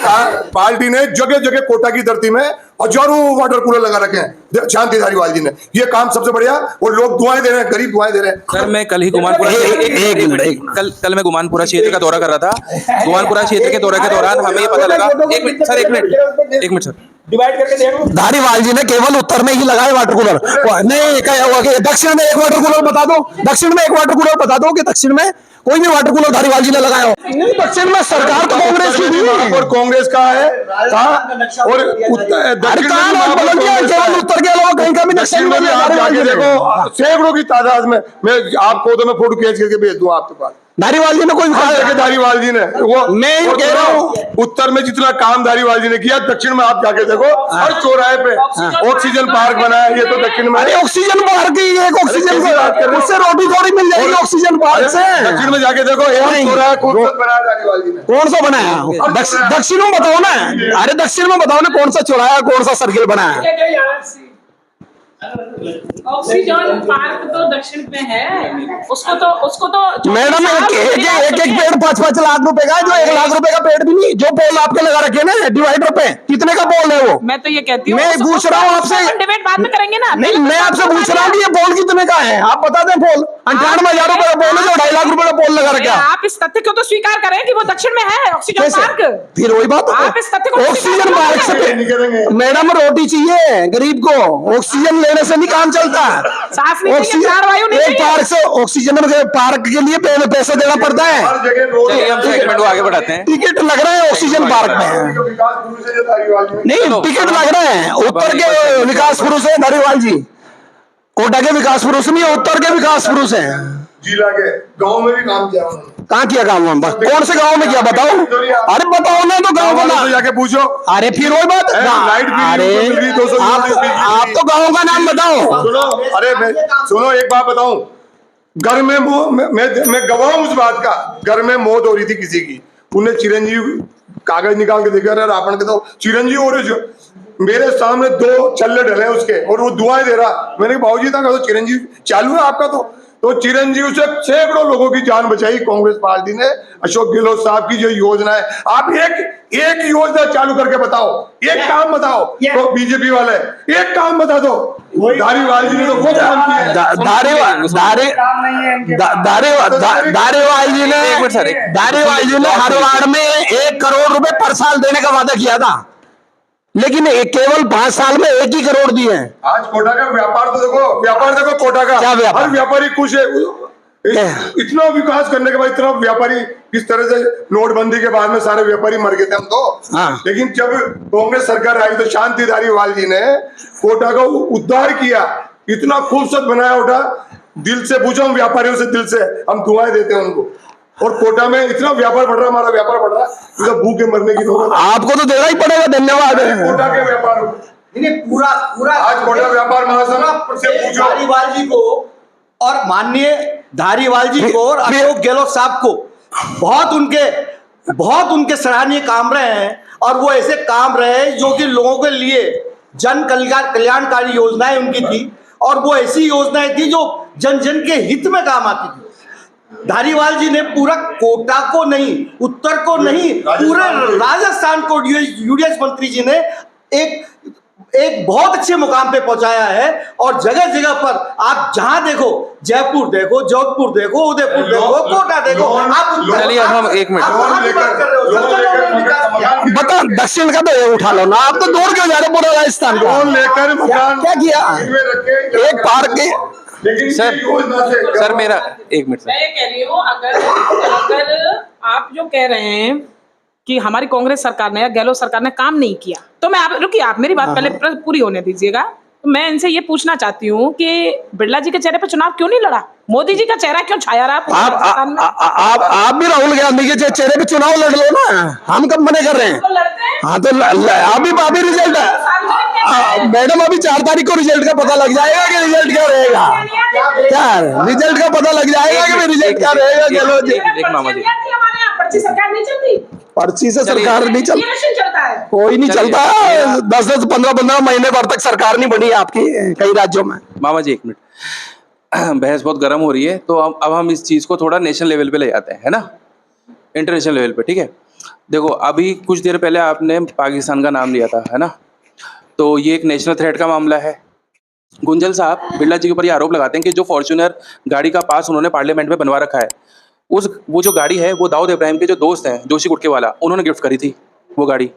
पार्टी ने जगह जगह कोटा की धरती में हजारों वाटर कूलर लगा रखे हैं शांति धारीवाल जी ने। ये काम सबसे बढ़िया, और लोग दुआएं दे रहे हैं, गरीब दुआएं दे रहे हैं। सर मैं कल ही गुमानपुरा कल मैं गुमानपुरा क्षेत्र का दौरा कर रहा था। गुमानपुरा क्षेत्र के दौरे के दौरान हमें ये पता लगा, एक मिनट सर, डिवाइड करके देखो। धारीवाल जी ने केवल उत्तर में ही लगाए वाटर कूलर, नहीं क्या हुआ कि दक्षिण में एक वाटर कूलर बता दो, दक्षिण में एक वाटर कूलर बता दो कि दक्षिण में कोई भी वाटर कूलर धारीवाल जी ने लगाया हो। दक्षिण में सरकार तो कांग्रेस की भी और कांग्रेस का है और केवल उत्तर के अलावा कहीं का भी दक्षिण में भी आप जाके देखो सैकड़ों की तादाद में। मैं आपको तो मैं फोटो खींच करके भेज दूं आपके पास। धारीवाल जी ने कोई धारीवाल जी ने वो मैं कह रहा हूँ उत्तर में जितना काम धारीवाल जी ने किया, दक्षिण में आप जाके देखो हर चौराहे पे ऑक्सीजन पार्क बनाया। ये तो दक्षिण में ऑक्सीजन पार्क की एक ऑक्सीजन उससे रोटी थोड़ी मिल जाएगी ऑक्सीजन पार्क से। दक्षिण में जाके देखो चौराहा बनाया धारीवाल जी ने। कौन सा बनाया? दक्षिण में बताओ ना, अरे दक्षिण में बताओ ना कौन सा चौराहा, कौन सा सर्किल बनाया? ऑक्सीजन पार्क तो दक्षिण में है, उसको तो मैडम एक पेड़ 5-5 लाख रुपए का, जो 1 लाख रुपए का पेड़ भी नहीं। जो पोल आपके लगा रखे ना डिवाइडर पे, कितने का पोल है वो? मैं तो ये कहती हूँ, मैं पूछ रहा हूँ आपसे, डिबेट बाद में करेंगे ना। नहीं मैं आपसे पूछ रहा हूँ कि ये पोल कितने का है, आप बता दें पोल। 98,000 रुपए का पोल है जो 2.5 लाख रुपए का पोल लगा रखा है। आप इस तथ्य को तो स्वीकार करें कि वो दक्षिण में है ऑक्सीजन कैसे? पार्क। फिर वही बात आप इस तथ्य को ऑक्सीजन स्वीकार पार्क करें। से मैडम रोटी चाहिए गरीब को, ऑक्सीजन लेने से नहीं काम चलता। सांस नहीं चाहिए, प्राणवायु नहीं एक चाहिए। पार्क से ऑक्सीजन के पार्क के लिए पैसे देना पड़ता है। हर जगह रोड चलिए हम सेगमेंट को आगे बढ़ाते हैं। टिकट लग रहा है ऑक्सीजन पार्क में, विकास पुरुष है धारीवाल में। नहीं टिकट लग रहा है। उत्तर के विकास पुरुष है धारीवाल जी, कोटा के विकास पुरुष नहीं है, उत्तर के विकास पुरुष हैं। जिला के गांव में भी काम किया उन्होंने। कहाँ किया काम हम? कौन से गांव में किया बताओ? अरे बताओ ना तो गांव वालों का से जाके पूछो। अरे फिर वही बात, लाइट बिल अरे यूनिट बिल 200 आप तो गांव का नाम बताओ। सुनो, अरे सुनो एक बात बताऊं, घर में मैं गवाह हूं उस बात का। घर में मौत हो रही थी किसी की, उन्हें चिरंजीव कागज निकाल के देखा, रावण के तो चिरंजीव हो रहे जो मेरे सामने 2 चल्ले डले उसके और वो दुआएं दे रहा। मैंने कहा बाबूजी था, तो चिरंजीव चालू है आपका तो चिरंजीव से सैकड़ों लोगों की जान बचाई कांग्रेस पार्टी ने। अशोक गहलोत साहब की जो योजना है, आप एक योजना चालू करके बताओ, एक काम बताओ। तो बीजेपी वाले एक काम बता दो। धारीवाल जी ने तो वो काम किया। धारीवाल जी ने एक मिनट सर, धारीवाल जी ने हर वार्ड में 1 करोड़ रुपए पर साल देने का वादा किया था, लेकिन केवल 5 साल में 1 ही करोड़ दिए हैं। आज कोटा का व्यापार तो देखो, व्यापार देखो कोटा का। क्या व्यापार? हर व्यापारी खुश है। इतना विकास करने के बाद इतना व्यापारी, किस तरह से नोटबंदी के बाद में सारे व्यापारी मर गए थे हम तो। हाँ। लेकिन जब कांग्रेस सरकार आई तो शांति धारीवाल जी ने कोटा का उद्धार किया, इतना खूबसूरत बनाया। उठा दिल से पूछो, हम व्यापारियों से दिल से हम दुआएं देते हैं उनको। और कोटा में इतना व्यापार बढ़ रहा है, हमारा व्यापार बढ़ रहा है, तो भूखे मरने की जरूरत है। आपको तो देना ही पड़ेगा, धन्यवाद। कोटा के व्यापार पूरा आज कोटा व्यापार महासंघ से पूछो। धारीवाल जी को और माननीय धारीवाल जी को और अशोक गहलोत साहब को बहुत उनके सराहनीय काम रहे हैं। और वो ऐसे काम रहे जो कि लोगों के लिए जन कल्याणकारी योजनाएं उनकी थी, और वो ऐसी योजनाएं थी जो जन जन के हित में काम आती थी। धारीवाल जी ने पूरा कोटा को नहीं, उत्तर को नहीं, पूरे राजस्थान को यूडीएच मंत्री जी ने एक बहुत अच्छे मुकाम पे पहुंचाया है। और जगह जगह पर आप जहां देखो, जयपुर देखो, जोधपुर देखो, उदयपुर देखो, कोटा देखो, आप चलिए अब हम 1 मिनट बता, दक्षिण का तो उठा लो ना, आप तो दूर क्यों जा रहे पूरा राजस्थान का? लोन लेकर मकान क्या किया? गिरवे रखे, एक पार्क के लेकिन सर, ये योजना से सर मेरा 1 मिनट सर। मैं ये कह रही हूँ, अगर आप जो कह रहे हैं कि हमारी कांग्रेस सरकार ने या गहलोत सरकार ने काम नहीं किया, तो मैं रुकिए, आप मेरी बात पहले पूरी होने दीजिएगा। तो मैं इनसे ये पूछना चाहती हूँ कि बिरला जी के चेहरे पर चुनाव क्यों नहीं लड़ा? मोदी जी का चेहरा क्यों छाया रहा? आप भी राहुल गांधी के चेहरे पे चुनाव लड़ लो ना, हम कब मने कर रहे हैं? तो लड़ते हैं। हाँ तो अभी रिजल्ट है मैडम, अभी 4 तारीख को रिजल्ट का पता लग जाएगा कि रिजल्ट क्या रहेगा। क्या रिजल्ट का पता लग जाएगा कि रिजल्ट क्या रहेगा? गहलोत जी, एक मामा जी, पर्ची सरकार नहीं चलती, पर्ची से सरकार नहीं चल, चलता है। कोई नहीं चलता। 10-10, 15-15 महीने भर तक सरकार नहीं बनी आपकी कई राज्यों में। मामा जी 1 मिनट, बहस बहुत गर्म हो रही है, तो अब हम इस चीज़ को थोड़ा नेशनल लेवल पे ले जाते हैं, है ना, इंटरनेशनल लेवल पे। ठीक है, देखो अभी कुछ देर पहले आपने पाकिस्तान का नाम लिया था, है ना, तो ये एक नेशनल थ्रेट का मामला है। गुंजल साहब बिरला जी के ऊपर ये आरोप लगाते हैं कि जो फॉर्च्यूनर गाड़ी का पास उन्होंने पार्लियामेंट में बनवा रखा है, वो जो गाड़ी है वो दाऊद इब्राहिम के जो दोस्त हैं जोशी गुटके वाला, उन्होंने गिफ्ट करी थी वो गाड़ी।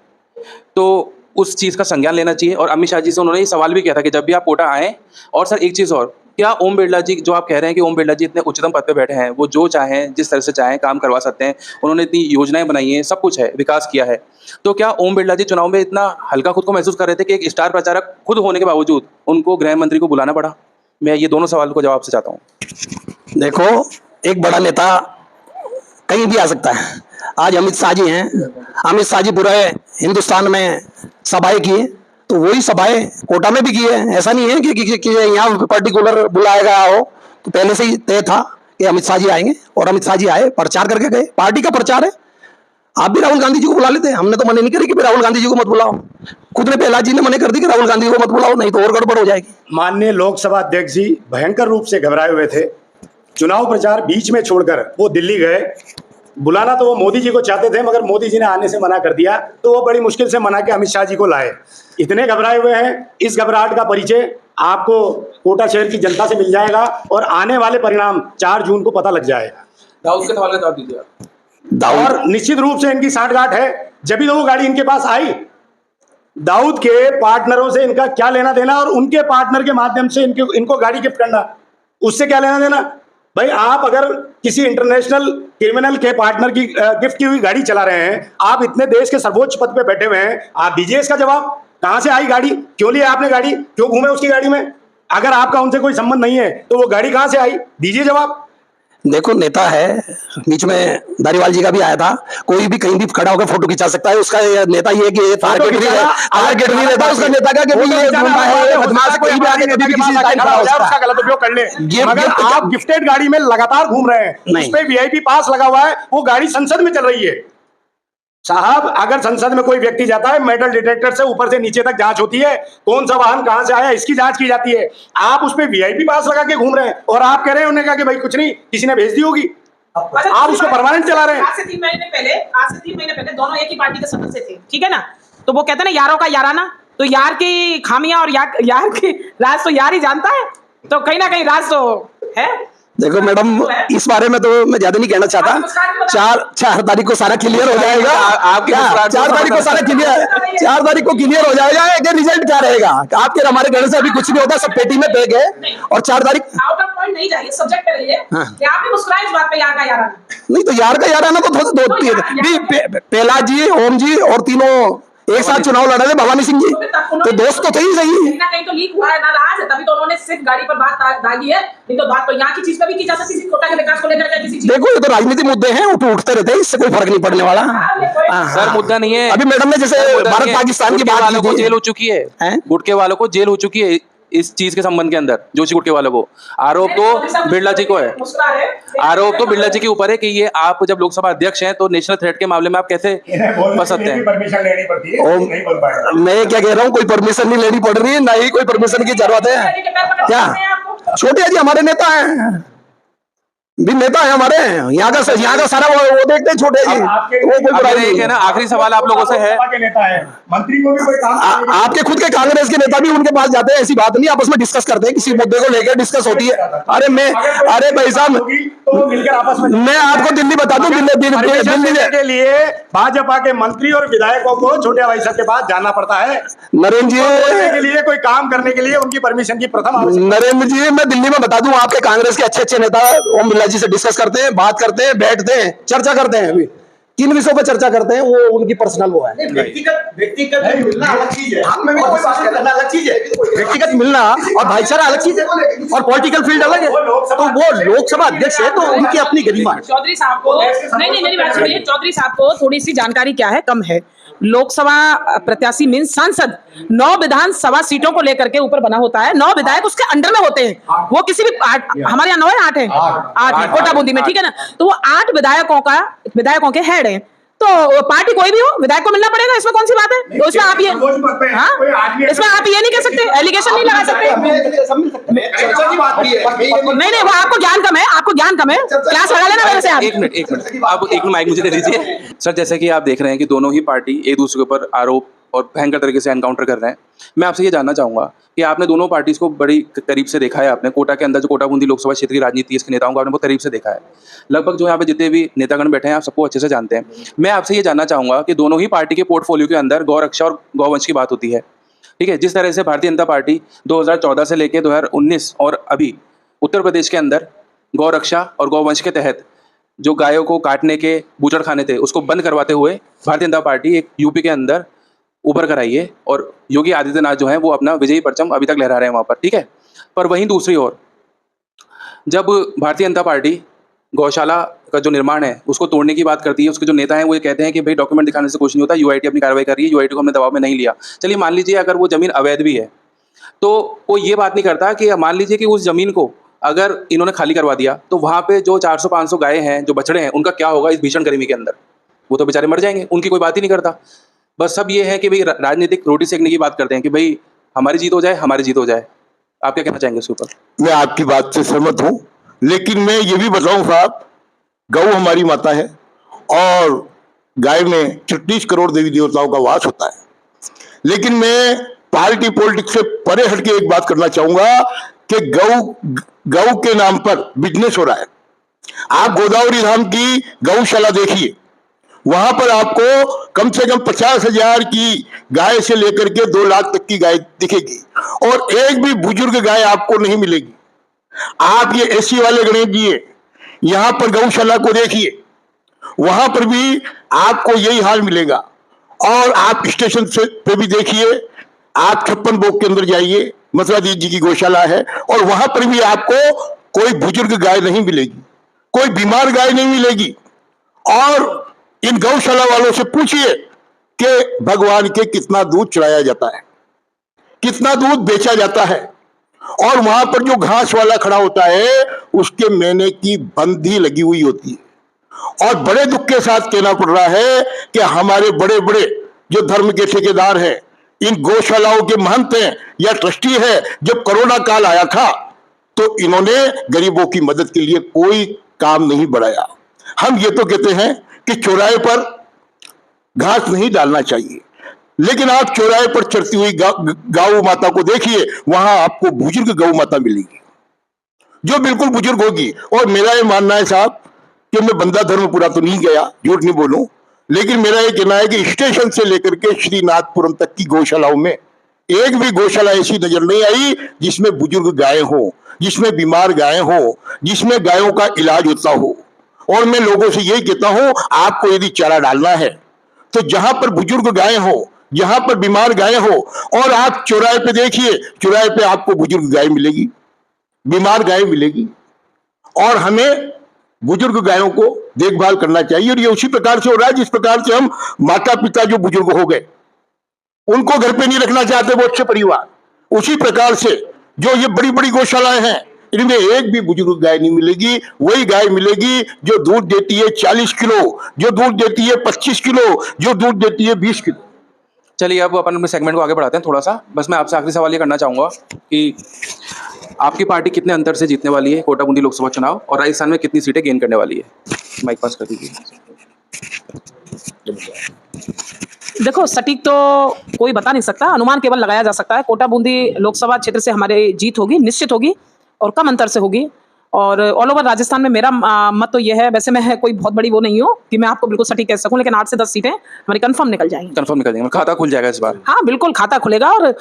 तो उस चीज़ का संज्ञान लेना चाहिए। और अमित शाह जी से उन्होंने ये सवाल भी किया था कि जब भी आप कोटा आएँ। और सर एक चीज़ और, क्या ओम बिरला जी, जो आप कह रहे हैं कि ओम बिरला जी इतने उच्चतम पद पे बैठे हैं, वो जो चाहें जिस तरह से चाहें काम करवा सकते हैं, उन्होंने इतनी योजनाएं बनाई हैं, सब कुछ है, विकास किया है, तो क्या ओम बिरला जी चुनाव में इतना हल्का खुद को महसूस कर रहे थे कि एक स्टार प्रचारक खुद होने के बावजूद उनको गृह मंत्री को बुलाना पड़ा? मैं ये दोनों सवाल को जवाब से चाहता हूँ। देखो, एक बड़ा नेता कहीं भी आ सकता है। आज अमित शाह जी हैं, अमित शाह जी पूरे हिंदुस्तान में सभाएं किए, तो वही सभाएं कोटा में भी की है। ऐसा नहीं है कि यहाँ पर्टिकुलर बुलाया गया हो, तो पहले से ही तय था कि अमित शाह जी आएंगे, और अमित शाह जी आए, प्रचार करके गए। पार्टी का प्रचार है। आप भी राहुल गांधी जी को बुला लेते हैं, हमने तो मना नहीं करी कि राहुल गांधी जी को मत बुलाओ। खुद ने प्रहलाद जी ने मना कर दी कि राहुल गांधी को मत बुलाओ, नहीं तो और गड़बड़ हो जाएगी। माननीय लोकसभा अध्यक्ष जी भयंकर रूप से घबराए हुए थे। चुनाव प्रचार बीच में छोड़कर वो दिल्ली गए बुलाना तो वो मोदी जी को चाहते थे, मगर मोदी जी ने आने से मना कर दिया, तो वो बड़ी मुश्किल से मना के अमित शाह जी को लाए। इतने घबराए हुए हैं, इस घबराहट का परिचय आपको कोटा शहर की जनता से मिल जाएगा और आने वाले परिणाम 4 जून को पता लग जाएगा। दाऊद के सवाल का जवाब दीजिए आप। और निश्चित रूप से इनकी सांठगांठ है, जब भी तो वो गाड़ी इनके पास आई। दाऊद के पार्टनरों से इनका क्या लेना देना, और उनके पार्टनर के माध्यम से इनको गाड़ी गिफ्ट करना, उससे क्या लेना देना? भाई आप अगर किसी इंटरनेशनल क्रिमिनल के पार्टनर की गिफ्ट की हुई गाड़ी चला रहे हैं, आप इतने देश के सर्वोच्च पद पे बैठे हुए हैं, आप दीजिए इसका जवाब। कहां से आई गाड़ी, क्यों लिया आपने गाड़ी, क्यों घूमे उसकी गाड़ी में? अगर आपका उनसे कोई संबंध नहीं है तो वो गाड़ी कहां से आई, दीजिए जवाब। देखो, नेता है, बीच में धारीवाल जी का भी आया था, कोई भी कहीं भी खड़ा होकर फोटो खिंचा सकता है। उसका नेता ये कि टारगेट नहीं रहता उसका नेता का, कि ये गुंडा है, बदमाश, कोई भी आके कभी भी किसी टाइम खड़ा हो सकता है। उसका गलत उपयोग कर ले। मगर गिफ्ट आप गिफ्टेड गाड़ी में लगातार घूम रहे हैं, नहीं। उस पे वीआईपी पास लगा हुआ है, वो गाड़ी संसद में चल रही है। साहब, अगर संसद में कोई व्यक्ति जाता है, मेटल डिटेक्टर से ऊपर से नीचे तक जांच होती है, कौन सा वाहन कहां से आया इसकी जांच की जाती है। आप उस पे वीआईपी पास लगा के घूम रहे हैं और आप कह रहे हैं उन्होंने कहा कि भाई कुछ नहीं, किसी ने भेज दी होगी। आप उसको परमानेंट चला रहे हैं। आज से 3 महीने पहले दोनों एक ही पार्टी के सदस्य थे, ठीक है ना? तो वो कहते हैं ना, यारों का याराना, तो यार की खामियां और यार की राज तो यार ही जानता है, तो कहीं ना कहीं राज तो है। देखो मैडम, इस बारे में तो मैं ज्यादा नहीं कहना चाहता। 4 तारीख को सारा क्लियर हो जाएगा। आपकी 4 तारीख को सारा क्लियर, 4 तारीख को क्लियर हो जाएगा कि रिजल्ट क्या रहेगा। आपके हमारे घर से अभी कुछ नहीं होता, सब पेटी में पैक है। और 4 तारीख आउट ऑफ पॉइंट नहीं जाइए, सब्जेक्ट पे रहिए। क्या आप भी मुस्कुराए इस बात पे, यार का याराना? नहीं तो यार का यार आना तो पहला जी, ओम जी और तीनों एक साथ चुनाव लड़ रहे थे, भवानी सिंह जी, तो दोस्त तो थे ही सही। कहीं ना कहीं तो लीक हुआ है ना राज है, तभी तो उन्होंने सिर्फ गाड़ी पर बात दागी है, नहीं तो बात तो यहाँ की चीज पे भी की जा सकती थी, कोटा के विकास को लेकर किसी चीज। देखो, ये तो राजनीतिक मुद्दे हैं, उठते रहते हैं, इससे कोई फर्क नहीं पड़ने वाला। सर, मुद्दा नहीं है। अभी मैडम ने जैसे भारत पाकिस्तान की बात वालों को जेल हो चुकी है, गुटके वालों को जेल हो चुकी है इस चीज के संबंध के अंदर, जोशी गुटके वालों को। आरोप तो बिरला जी को है, आरोप तो बिरला जी के ऊपर है कि ये आप जब लोकसभा अध्यक्ष हैं तो नेशनल थ्रेट के मामले में आप कैसे फंस सकते हैं। परमिशन लेनी पड़ती है, नहीं बोल पाएगा। मैं क्या कह रहा हूँ, कोई परमिशन नहीं लेनी पड़ रही है, ना ही कोई परमिशन की जरूरत है। क्या छोटे जी हमारे नेता हैं, भी नेता है हमारे, यहाँ का सारा वो देखते हैं छोटे जी, वो कोई बुराई नहीं है ना। आखिरी सवाल आप लोगों से है, नेता है, मंत्री को भी कोई काम आपके खुद के कांग्रेस के नेता भी उनके पास जाते हैं, ऐसी बात नहीं, आपस में डिस्कस करते हैं, किसी मुद्दे को लेकर डिस्कस होती है। अरे भाई साहब, तो मिलकर आपस में। मैं आपको दिल्ली बता दूं, दिल्ली के लिए भाजपा के मंत्री और विधायकों को छोटे भाई साहब के पास जाना पड़ता है। नरेंद्र जी के लिए कोई काम करने के लिए उनकी परमिशन की प्रथम आवश्यकता। नरेंद्र जी, मैं दिल्ली में बता दूं, आपके कांग्रेस के अच्छे नेता ओम बिरला जी से डिस्कस करते हैं, बात करते हैं, बैठते हैं, चर्चा करते हैं। अभी किन विषयों पे चर्चा करते हैं, वो उनकी पर्सनल वो है। व्यक्तिगत मिलना अलग चीज है, हम में भी कोई बात करना अलग चीज है। व्यक्तिगत मिलना और भाईचारा अलग चीज है, और पॉलिटिकल फील्ड अलग है। तो वो लोकसभा अध्यक्ष है, तो उनकी अपनी गरिमा है। चौधरी साहब को नहीं, मेरी बात सुनिए। चौधरी साहब को थोड़ी सी जानकारी क्या है, कम है। लोकसभा प्रत्याशी मीन सांसद 9 विधानसभा सीटों को लेकर के ऊपर बना होता है, 9 विधायक उसके अंडर में होते हैं। वो किसी भी हमारे यहाँ 9 है, 8 है, 8 है कोटा बूंदी में, ठीक है ना? तो वो 8 विधायकों के हेड हैं। तो पार्टी कोई भी हो, विधायक को मिलना पड़ेगा, इसमें कौन सी बात है? तो इसमें आप ये इसमें आप ये नहीं कह सकते, एलिगेशन नहीं लगा सकते। नहीं, वो आपको ज्ञान कम है, क्लास लगा लेना मेरे से आप। एक मिनट आप एक माइक मुझे दे दीजिए। सर, जैसे कि आप देख रहे हैं कि दोनों ही पार्टी एक दूसरे के ऊपर आरोप और भयंकर तरीके से एनकाउंटर कर रहे हैं। मैं आपसे ये जानना चाहूंगा कि आपने दोनों पार्टीज को बड़ी करीब से देखा है, आपने कोटा के अंदर जो कोटा बूंदी लोकसभा क्षेत्र की राजनीति, इसके नेताओं को आपने बहुत करीब से देखा है। लगभग जो यहाँ पे जितने भी नेतागण बैठे हैं, आप सबको अच्छे से जानते हैं। मैं आपसे ये जानना चाहूंगा कि दोनों ही पार्टी के पोर्टफोलियो के अंदर गौ रक्षा और गौवंश की बात होती है, ठीक है? जिस तरह से भारतीय जनता पार्टी 2014 से लेकर 2019 और अभी उत्तर प्रदेश के अंदर गौ रक्षा और गौवंश के तहत जो गायों को काटने के बूचड़खाने थे, उसको बंद करवाते हुए भारतीय जनता पार्टी एक यूपी के अंदर उभर कर आई है, और योगी आदित्यनाथ जो है वो अपना विजयी परचम अभी तक लहरा रहे हैं वहाँ पर, ठीक है? पर वहीं दूसरी ओर जब भारतीय जनता पार्टी गौशाला का जो निर्माण है उसको तोड़ने की बात करती है, उसके जो नेता हैं वो ये कहते हैं कि भाई डॉक्यूमेंट दिखाने से कुछ नहीं होता, यूआईटी अपनी कार्रवाई कर रही है, यूआईटी को हमने दबाव में नहीं लिया। चलिए मान लीजिए अगर वो ज़मीन अवैध भी है, तो कोई ये बात नहीं करता कि मान लीजिए कि उस ज़मीन को अगर इन्होंने खाली करवा दिया तो वहाँ पे जो 400-500 गायें हैं, जो बछड़े हैं, उनका क्या होगा इस भीषण गर्मी के अंदर? वो तो बेचारे मर जाएंगे, उनकी कोई बात ही नहीं करता। बस सब ये है कि भाई राजनीतिक रोटी सेकने की बात करते हैं कि भाई हमारी जीत हो जाए, हमारी जीत हो जाए। आप क्या कहना चाहेंगे इसके ऊपर? मैं आपकी बात से सहमत हूं, लेकिन मैं ये भी बताऊं साहब, गौ हमारी माता है और गाय में 36 करोड़ देवी देवताओं का वास होता है। लेकिन मैं पार्टी पॉलिटिक्स से परे हटके एक बात करना चाहूंगा कि गौ के नाम पर बिजनेस हो रहा है। आप गोदावरी धाम की गौशाला देखिए, वहां पर आपको कम से कम 50,000 की गाय से लेकर के 2 लाख तक की गाय दिखेगी और एक भी बुजुर्ग गाय आपको नहीं मिलेगी। आप ये एसी वाले गणेश जी है, यहां पर गौशाला को देखिए, वहां पर भी आपको यही हाल मिलेगा। और आप स्टेशन से पे भी देखिए, आप 56 बोग के अंदर जाइए, मथुराधीश जी की गौशाला है और वहां पर भी आपको कोई बुजुर्ग गाय नहीं मिलेगी, कोई बीमार गाय नहीं मिलेगी। और इन गौशाला वालों से पूछिए कि भगवान के कितना दूध चढ़ाया जाता है, कितना दूध बेचा जाता है, और वहां पर जो घास वाला खड़ा होता है उसके महीने की बंदी लगी हुई होती है। और बड़े दुख के साथ कहना पड़ रहा है कि हमारे बड़े बड़े जो धर्म के ठेकेदार हैं, इन गौशालाओं के महंत हैं या ट्रस्टी है, जब कोरोना काल आया था तो इन्होंने गरीबों की मदद के लिए कोई काम नहीं बढ़ाया। हम ये तो कहते हैं कि चौराहे पर घास नहीं डालना चाहिए, लेकिन आप चौराहे पर चढ़ती हुई गौ माता को देखिए, वहां आपको बुजुर्ग गौ माता मिलेगी जो बिल्कुल बुजुर्ग होगी। और मेरा ये मानना है साहब कि मैं बंदा धर्मपुरा तो नहीं गया, झूठ नहीं बोलूं, लेकिन मेरा ये कहना है कि स्टेशन से लेकर के श्रीनाथपुरम तक की गौशालाओं में एक भी गौशाला ऐसी नजर नहीं आई जिसमें बुजुर्ग गाय हो, जिसमें बीमार गाय हो, जिसमें गायों का इलाज होता हो। और मैं लोगों से यही कहता हूं, आपको यदि चारा डालना है तो जहां पर बुजुर्ग गाय हो, जहां पर बीमार गाय हो, और आप चौराहे पे देखिए, चौराहे पे आपको बुजुर्ग गाय मिलेगी, बीमार गाय मिलेगी। और हमें बुजुर्ग गायों को देखभाल करना चाहिए। और ये उसी प्रकार से हो रहा है जिस प्रकार से हम माता पिता जो बुजुर्ग हो गए उनको घर पे नहीं रखना चाहते वो अच्छे परिवार, उसी प्रकार से जो ये बड़ी बड़ी गौशालाएं हैं इनमें एक भी बुजुर्ग गाय नहीं मिलेगी। वही गाय मिलेगी जो दूध देती है 40 किलो, जो दूध देती है 25 किलो, जो दूध देती है 20 किलो। चलिए अब अपन अपने सेगमेंट को आगे बढ़ाते हैं थोड़ा सा। बस मैं आपसे आखिरी सवाल ये करना चाहूँगा कि आपकी पार्टी कितने अंतर से जीतने वाली है कोटा बूंदी लोकसभा चुनाव, और राजस्थान में कितनी सीटें गेन करने वाली है? माइक पास कर दीजिए। देखो सटीक तो कोई बता नहीं सकता, अनुमान केवल लगाया जा सकता है। कोटा बूंदी लोकसभा क्षेत्र से हमारी जीत होगी, निश्चित होगी और कम अंतर से होगी। और ऑल ओवर राजस्थान में मेरा मत तो यह है, वैसे मैं कोई बहुत बड़ी वो नहीं हूँ कि मैं आपको बिल्कुल सटीक कह सकूं, लेकिन 8 से 10 सीटें हमारी कंफर्म निकल जाएंगी। कंफर्म निकल जाएंगे, खाता खुल जाएगा इस बार? हाँ बिल्कुल खाता खुलेगा, और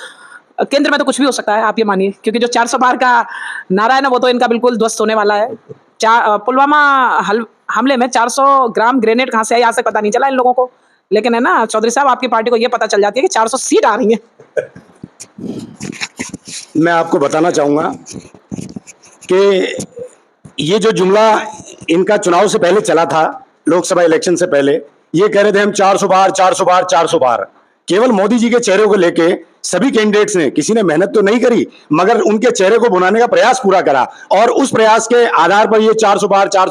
केंद्र में तो कुछ भी हो सकता है, आप ये मानिए, क्योंकि जो 400 पार का नारा है ना वो तो इनका बिल्कुल ध्वस्त होने वाला है। पुलवामा हमले में 400 ग्राम ग्रेनेड कहाँ से आई आज तक पता नहीं चला इन लोगों को, लेकिन है ना चौधरी साहब आपकी पार्टी को ये पता चल जाती है कि 400 सीट आ रही है। मैं आपको बताना चाहूंगा कि ये जो जुमला इनका चुनाव से पहले चला था, लोकसभा इलेक्शन से पहले, ये कह रहे थे हम 400 बार 400 बार 400 बार। केवल मोदी जी के चेहरे को लेके सभी कैंडिडेट्स ने, किसी ने मेहनत तो नहीं करी मगर उनके चेहरे को बनाने का प्रयास पूरा करा, और उस प्रयास के आधार पर ये 400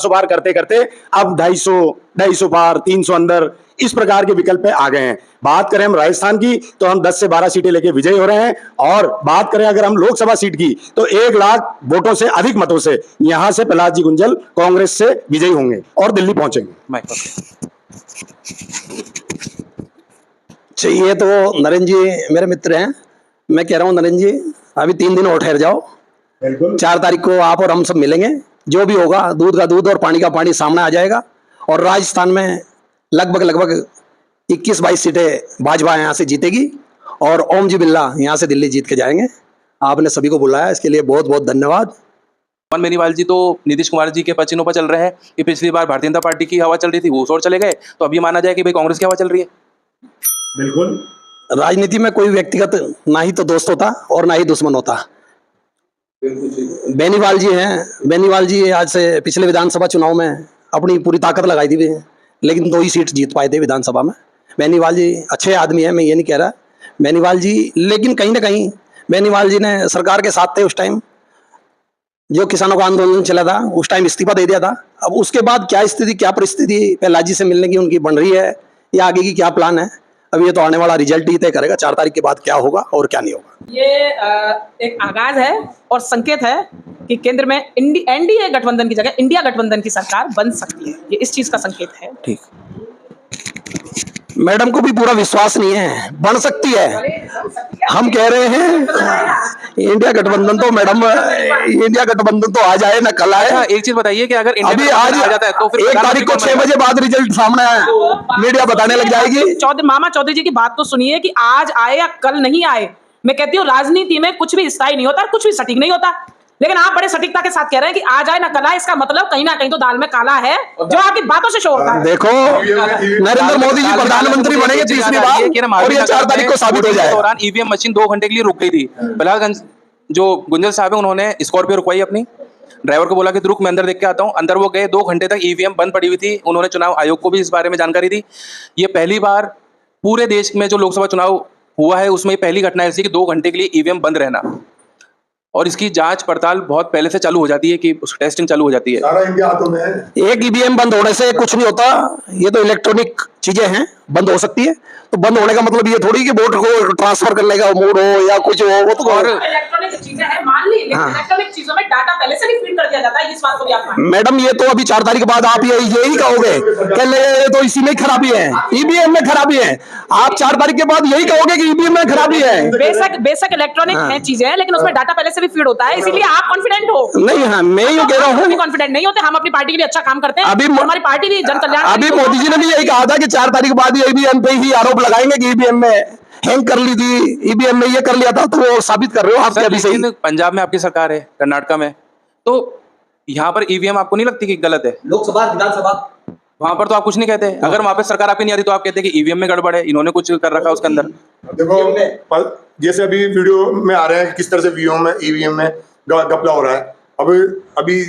बार करते करते अब 250 बार 300 अंदर इस प्रकार के विकल्प पे आ गए हैं। बात करें हम राजस्थान की तो हम 10 से 12 सीटें लेके विजयी हो रहे हैं, और बात करें अगर हम लोकसभा सीट की तो 1 लाख वोटों से अधिक मतों से यहां से प्रहलाद जी गुंजल कांग्रेस से विजयी होंगे और दिल्ली पहुंचेंगे। माइक पास। चाहिए तो नरेंद्र जी मेरे मित्र हैं, मैं कह रहा हूँ नरेंद्र जी अभी 3 दिन और ठहर जाओ, 4 तारीख को आप और हम सब मिलेंगे, जो भी होगा दूध का दूध और पानी का पानी सामने आ जाएगा। और राजस्थान में लगभग 21-22 सीटें भाजपा यहाँ से जीतेगी, और ओम जी बिरला यहाँ से दिल्ली जीत के जाएंगे। आपने सभी को बुलाया, इसके लिए बहुत बहुत धन्यवाद। पवन बेनीवाल जी तो नीतीश कुमार जी के पचिनों पर चल रहे हैं कि पिछली बार भारतीय जनता पार्टी की हवा चल रही थी, वो उस ओर चले गए, तो अभी माना जाए कि भाई कांग्रेस की हवा चल रही है। बिल्कुल, राजनीति में कोई व्यक्तिगत ना ही तो दोस्त होता और ना ही दुश्मन होता। बेनीवाल जी हैं, बेनीवाल जी आज से पिछले विधानसभा चुनाव में अपनी पूरी ताकत लगाई थी, लेकिन 2 ही सीट जीत पाए थे विधानसभा में। बेनीवाल जी अच्छे आदमी हैं, मैं ये नहीं कह रहा बेनीवाल जी, लेकिन कहीं ना कहीं बेनीवाल जी ने सरकार के साथ थे उस टाइम, जो किसानों का आंदोलन चला था उस टाइम इस्तीफा दे दिया था। अब उसके बाद क्या स्थिति क्या परिस्थिति प्रहलाद जी से मिलने की उनकी बन रही है या आगे की क्या प्लान है, अब ये तो आने वाला रिजल्ट ही तय करेगा 4 तारीख के बाद क्या होगा और क्या नहीं होगा। ये एक आगाज है और संकेत है कि केंद्र में एनडीए गठबंधन की जगह इंडिया गठबंधन की सरकार बन सकती है। ये इस चीज का संकेत है। ठीक, मैडम को भी पूरा विश्वास नहीं है, बन सकती है। हम कह रहे हैं इंडिया गठबंधन तो मैडम, इंडिया गठबंधन तो आ जाए ना कल आए। अच्छा, एक चीज बताइए कि अगर इंडिया अभी गठबंधन आज आ जाता है तो फिर 1 तारीख को 6 बजे बाद रिजल्ट सामने आया, मीडिया बताने लग जाएगी। मामा चौधरी जी की बात तो सुनिए कि आज आए या कल नहीं आए। मैं कहती हूँ राजनीति में कुछ भी स्थायी नहीं होता, कुछ भी सटीक नहीं होता, लेकिन आप बड़े सटीकता के साथ कह रहे हैं कि आज आए ना कल आए। इसका मतलब कहीं ना कहीं तो दाल में काला है, जो आपकी बातों से शो होता है। देखो नरेंद्र मोदी जी प्रधानमंत्री बनेंगे तीसरी बार और ये 4 तारीख को साबित हो जाएगा। दौरान ईवीएम मशीन 2 घंटे के लिए रुक गई थी। बलराजगंज जो गुंजल साहब है उन्होंने स्कॉर्पियो रुकवाई अपनी, ड्राइवर को बोला कि रुक मैं अंदर देख के आता हूँ। अंदर वो गए, 2 घंटे तक ईवीएम बंद पड़ी हुई थी। उन्होंने चुनाव आयोग को भी इस बारे में जानकारी दी। ये पहली बार पूरे देश में जो लोकसभा चुनाव हुआ है उसमें पहली घटना ऐसी कि 2 घंटे के लिए ईवीएम बंद रहना, और इसकी जांच पड़ताल बहुत पहले से चालू हो जाती है कि टेस्टिंग चालू हो जाती है। सारा इंडिया हाथों में है। एक ईवीएम बंद होने से कुछ नहीं होता, ये तो इलेक्ट्रॉनिक चीजें हैं, बंद हो सकती है। तो बंद होने का मतलब ये थोड़ी कि वोट को ट्रांसफर करने का मूड हो या कुछ हो, वो तो और इलेक्ट्रॉनिक चीजें हैं मान ली, लेकिन इलेक्ट्रॉनिक चीजों में डाटा पहले से भी फीड कर दिया जाता है। इस बात को भी आप मानिए। मैडम ये तो अभी 4 तारीख के बाद आप यही कहोगे कि तो इसी में खराबी है, ईवीएम में खराबी है। आप 4 तारीख के बाद यही कहोगे कि ईवीएम में खराबी है। बेशक इलेक्ट्रॉनिक है चीजें, लेकिन उसमें डाटा पहले से भी फीड होता है, इसीलिए आप कॉन्फिडेंट हो। नहीं, हाँ मैं यूँ कह रहा हूँ, कॉन्फिडेंट नहीं होते। हम अपनी पार्टी के लिए अच्छा काम करते हैं, अभी हमारी पार्टी भी जन कल्याण। अभी मोदी जी ने भी यही कहा था कि 4 तारीख बाद ईवीएम पे ही आरोप लगाएंगे कि ईवीएम में हैंग कर ली थी, ईवीएम में ये कर लिया था। तो वो साबित कर रहे हो आप अभी सही। पंजाब में आपकी सरकार है, कर्नाटक में, तो यहाँ पर ईवीएम आपको नहीं लगती कि गलत है? लोकसभा विधानसभा वहां पर तो आप कुछ नहीं कहते। अगर वहां पे सरकार आपकी नहीं आती तो आप कहते कि ईवीएम में गड़बड़ है, इन्होंने कुछ कर रखा उसके अंदर। देखो जैसे अभी वीडियो में आ रहे हैं किस तरह से ईवीएम में घपला हो रहा है। अभी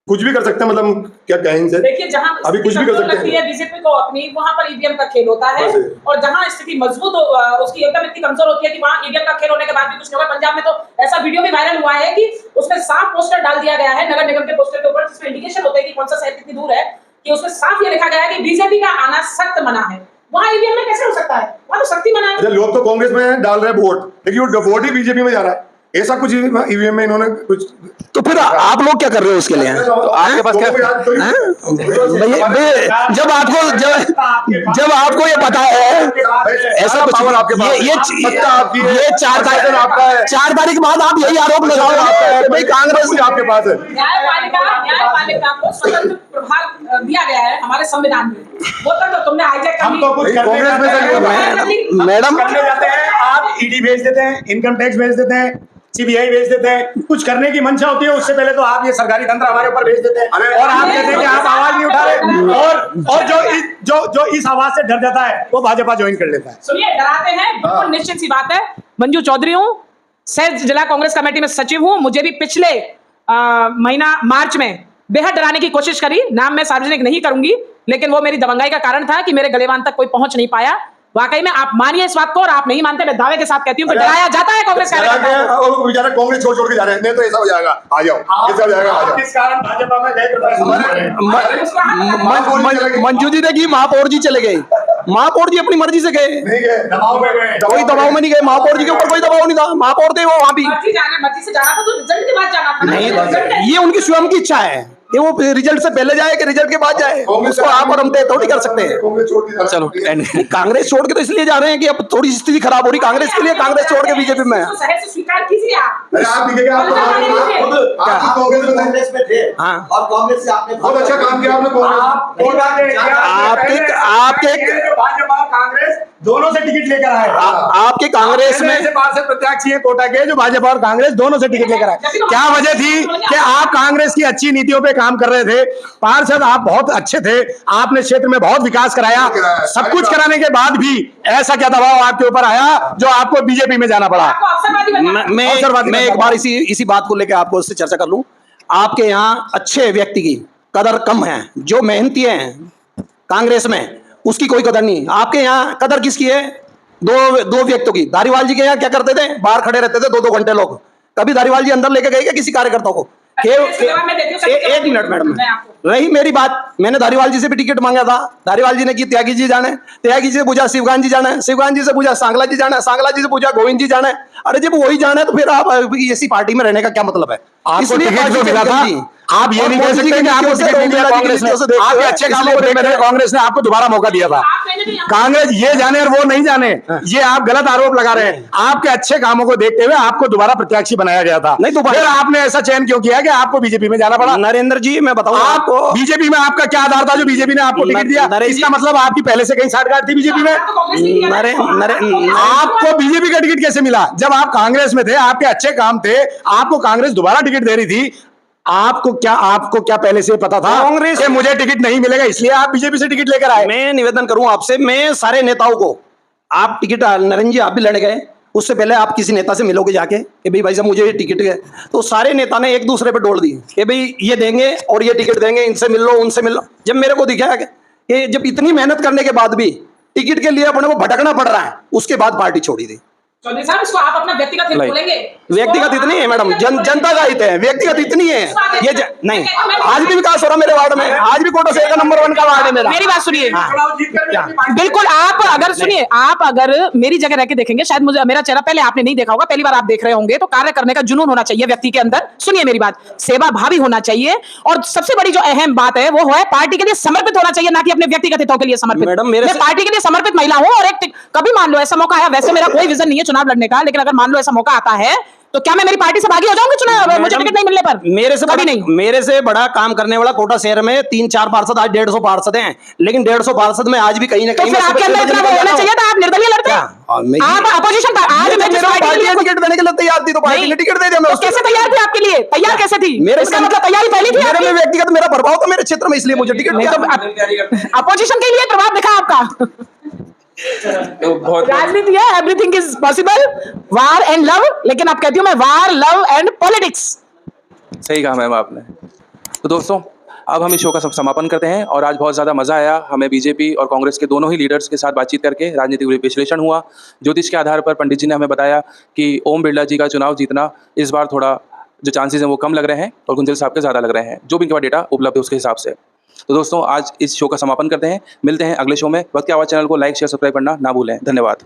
कुछ भी कर सकते हैं, मतलब क्या कहें इनसे। देखिए जहां अभी कुछ भी कर सकते हैं बीजेपी को अपनी, वहां पर ईवीएम का खेल होता है, और जहां स्थिति मजबूत हो, उसकी एकदम इतनी कमजोर होती है कि वहां ईवीएम का खेल होने के बाद भी कुछ नहीं होगा। पंजाब में तो ऐसा वीडियो भी वायरल हुआ है कि उसमें साफ पोस्टर डाल दिया गया है नगर निगम के पोस्टर के ऊपर, जिसमें इंडिकेशन होता है कि कौन सा शहर कितनी दूर है, कि उसमें साफ ये लिखा गया है कि बीजेपी का आना सख्त मना है। वहां ईवीएम में कैसे हो सकता है? वहां तो सख्ती मना है। लोग तो कांग्रेस में डाल रहे हैं वोट, लेकिन वो वोट ही बीजेपी में जा रहा है। ऐसा कुछ ईवीएम में इन्होंने कुछ। तो फिर आप लोग क्या कर रहे हो उसके लिए? तो आपके पास क्या जब आपको ये पता है ऐसा कुछ आपके पास, ये 4 तारीख बाद आप यही आरोप लगाओगे भाई कांग्रेस आपके पास है। न्यायपालिका को स्वतंत्र प्रभार दिया गया है हमारे संविधान में। वो तो तुमने हाईजैक कर हम तो कुछ मैडम करने जाते हैं, आप ईडी भेज देते हैं, इनकम टैक्स भेज देते हैं, सीबीआई भेज देते हैं। कुछ करने की मंशा होती है, उससे पहले तो आप ये सरकारी तंत्र हमारे ऊपर भेज देते हैं, और आप कहते हैं कि आप आवाज नहीं उठा रहे। और जो इस आवाज से डर जाता है वो भाजपा ज्वाइन कर लेता है। सुनिए, डराते हैं, बिल्कुल निश्चित सी बात है। मंजू चौधरी हूँ, सह जिला कांग्रेस कमेटी में सचिव हूँ। मुझे भी पिछले महीना मार्च में बेहद डराने की कोशिश करी, नाम मैं सार्वजनिक नहीं करूंगी, लेकिन वो मेरी दबंगाई का कारण था कि मेरे गलेवान तक कोई पहुंच नहीं पाया। वाकई में आप मानिए इस बात को, और आप नहीं मानते, मैं दावे के साथ कहती हूँ कि डराया जाता है कांग्रेस कार्यकर्ता। कांग्रेस छोड़ के जा रहे हैं, नहीं तो ऐसा हो जाएगा। आ जाओ, ऐसा हो जाएगा, आ जाओ। किस कारण भाजपा में मंजू जी देखिए महापौर जी चले गए, महापौर जी अपनी मर्जी से गए, नहीं गए, दबाव में गए, कोई दबाव में नहीं गए। महापौर जी के ऊपर कोई दबाव नहीं था, महापौर थे वो वहां भी। मर्जी से जाना था तो रिजल्ट के बाद जाना था। नहीं, ये उनकी स्वयं की इच्छा है कि वो रिजल्ट से पहले जाए कि रिजल्ट के बाद जाए, उसको आप और हम तय थोड़ी कर सकते हैं। चलो कांग्रेस छोड़ के तो इसलिए जा रहे हैं कि अब थोड़ी स्थिति खराब हो रही कांग्रेस के लिए, कांग्रेस छोड़ के बीजेपी में। स्वीकार कीजिए आप। कांग्रेस में थे, हाँ, और कांग्रेस से आपने बहुत अच्छा काम किया आपके भाजपा कांग्रेस दोनों से टिकट लेकर आए। आपके कांग्रेस में पार्षद प्रत्याशी हैं कोटा के, जो भाजपा और कांग्रेस दोनों से टिकट लेकर आए। क्या वजह थी कि आप कांग्रेस की अच्छी नीतियों पे काम कर रहे थे? पार्षद आप बहुत अच्छे थे, आपने क्षेत्र में बहुत विकास कराया, सब कुछ कराने के बाद भी ऐसा क्या दबाव आपके ऊपर आया जो आपको बीजेपी में जाना पड़ा? मैं एक बार इसी बात को लेकर आपको उससे चर्चा कर लूं। आपके यहाँ अच्छे व्यक्ति की कदर कम है, जो मेहनती हैं कांग्रेस में उसकी कोई कदर नहीं। आपके यहाँ कदर किसकी है? दो व्यक्तियों की। धारीवाल जी के यहाँ क्या करते थे? बाहर खड़े रहते थे 2-2 घंटे लोग। कभी धारीवाल जी अंदर लेके गए क्या किसी कार्यकर्ता को? एक मिनट मैडम, रही मेरी बात, मैंने धारीवाल जी से भी टिकट मांगा था, धारीवाल जी ने की त्यागी जी जाने, त्यागी जी से पूछा शिवकांत जी जाने, शिवकांत जी से पूछा सांगला जी जाने, सांगला जी से पूछा गोविंद जी जाने। अरे जब वही जाना है तो फिर आप ऐसी पार्टी में रहने का क्या मतलब है? आपको इसलिए टिकट पार्टी जो मिला था, थी। आप ये नहीं कह सकते कि आपको टिकट नहीं मिला कांग्रेस ने। आपके अच्छे कामों को देखते हुए कांग्रेस ने आपको दोबारा मौका दिया था। कांग्रेस ये जाने और वो नहीं जाने, ये आप गलत आरोप लगा रहे हैं। आपके अच्छे कामों को देखते हुए आपको दोबारा प्रत्याशी बनाया गया था। नहीं तो फिर आपने ऐसा चयन क्यों किया कि आपको बीजेपी में जाना पड़ा? नरेंद्र जी मैं बताऊं आप आपको, बीजेपी में आपका क्या आधार था जो बीजेपी ने आपको टिकट दिया? नरेंद्र इसका जी- मतलब आपकी पहले से कहीं साठगांठ थी बीजेपी में। आपको बीजेपी का टिकट कैसे मिला? जब आप कांग्रेस में थे, आपके अच्छे काम थे, आपको कांग्रेस दोबारा टिकट दे रही थी। आपको क्या पहले से पता था कांग्रेस कि मुझे टिकट नहीं मिलेगा, इसलिए आप बीजेपी से टिकट लेकर आए? मैं निवेदन करूं आपसे, मैं सारे नेताओं को, आप टिकट नरेंद्र जी आप भी लड़ गए, उससे पहले आप किसी नेता से मिलोगे जाके कि भाई साहब मुझे ये टिकट है, तो सारे नेता ने एक दूसरे पे डोल दी कि भाई ये देंगे और ये टिकट देंगे, इनसे मिल लो उनसे मिल लो। जब मेरे को दिखा कि जब इतनी मेहनत करने के बाद भी टिकट के लिए अपने को भटकना पड़ रहा है, उसके बाद पार्टी छोड़ी थी। चौधरी साहब, इसको आप अपना व्यक्तिगत हित बोलेंगे? व्यक्तिगत इतनी है मैडम, जनता का हित है, व्यक्तिगत इतनी है ये नहीं। आज भी विकास हो रहा मेरे वार्ड में, आज भी कोटा शहर का नंबर 1 का वार्ड है मेरा। मेरी बात सुनिए, बिल्कुल आप अगर सुनिए, आप अगर मेरी जगह रह के देखेंगे, शायद मुझे मेरा चेहरा पहले आपने नहीं देखा होगा, पहली बार आप देख रहे होंगे, तो कार्य करने का जुनून होना चाहिए व्यक्ति के अंदर। सुनिए मेरी बात, सेवा भावी होना चाहिए, और सबसे बड़ी जो अहम बात है वो है पार्टी के लिए समर्पित होना चाहिए, ना कि अपने व्यक्तिगत हितों के लिए समर्पित। मैडम, मैं पार्टी के लिए समर्पित महिला हूं, और एक कभी मान लो ऐसा मौका आया, वैसे मेरा कोई विजन नहीं है चुनाव लड़ने का, लेकिन अगर मान लो ऐसा मौका आता है तो क्या मैं मेरी पार्टी से भागी हो जाऊंगी चुनाव, मुझे टिकट नहीं मिलने पर? कभी नहीं। मेरे से बड़ा काम करने वाला कोटा शहर में 3-4 पार्षद, आज 150 पार्षद हैं, लेकिन 150 पार्षद में आज भी कहीं ना तो कहीं फिर आपके अंदर इतना वो होना चाहिए था, आप निर्दलीय लड़ते, आप अपोजिशन पर। आज मैं जिस पार्टी के लिए टिकट देने के लिए तैयार थी तो पार्टी ने टिकट दे दिया। मैं तो कैसे तैयार थी आपके लिए? तैयार कैसे थी? मेरे इसका मतलब तैयारी पहली थी मेरे आपकी? में व्यक्तिगत मेरा प्रभाव था मेरे क्षेत्र में, इसलिए मुझे टिकट नहीं नहीं तो अपोजिशन के लिए प्रभाव दिखा आपका। तो बहुत राजनीति है, everything is possible, war and love, लेकिन आप कहती हूँ मैं वार, लव एंड पॉलिटिक्स। सही कहा मैम आपने। तो दोस्तों, अब हम इस शो का समापन करते हैं, और आज बहुत ज़्यादा मज़ा आया हमें बीजेपी और कांग्रेस के दोनों ही लीडर्स के साथ बातचीत करके। राजनीतिक विश्लेषण हुआ, ज्योतिष के आधार पर पंडित जी ने हमें बताया कि ओम बिरला जी का चुनाव जीतना इस बार थोड़ा जो चांसेस हैं वो कम लग रहे हैं, और गुंजल साहब के ज़्यादा लग रहे हैं, जो भी इनके पास डेटा उपलब्ध है उसके हिसाब से। तो दोस्तों, आज इस शो का समापन करते हैं, मिलते हैं अगले शो में। वक्त की आवाज़ चैनल को लाइक शेयर सब्सक्राइब करना ना भूलें। धन्यवाद।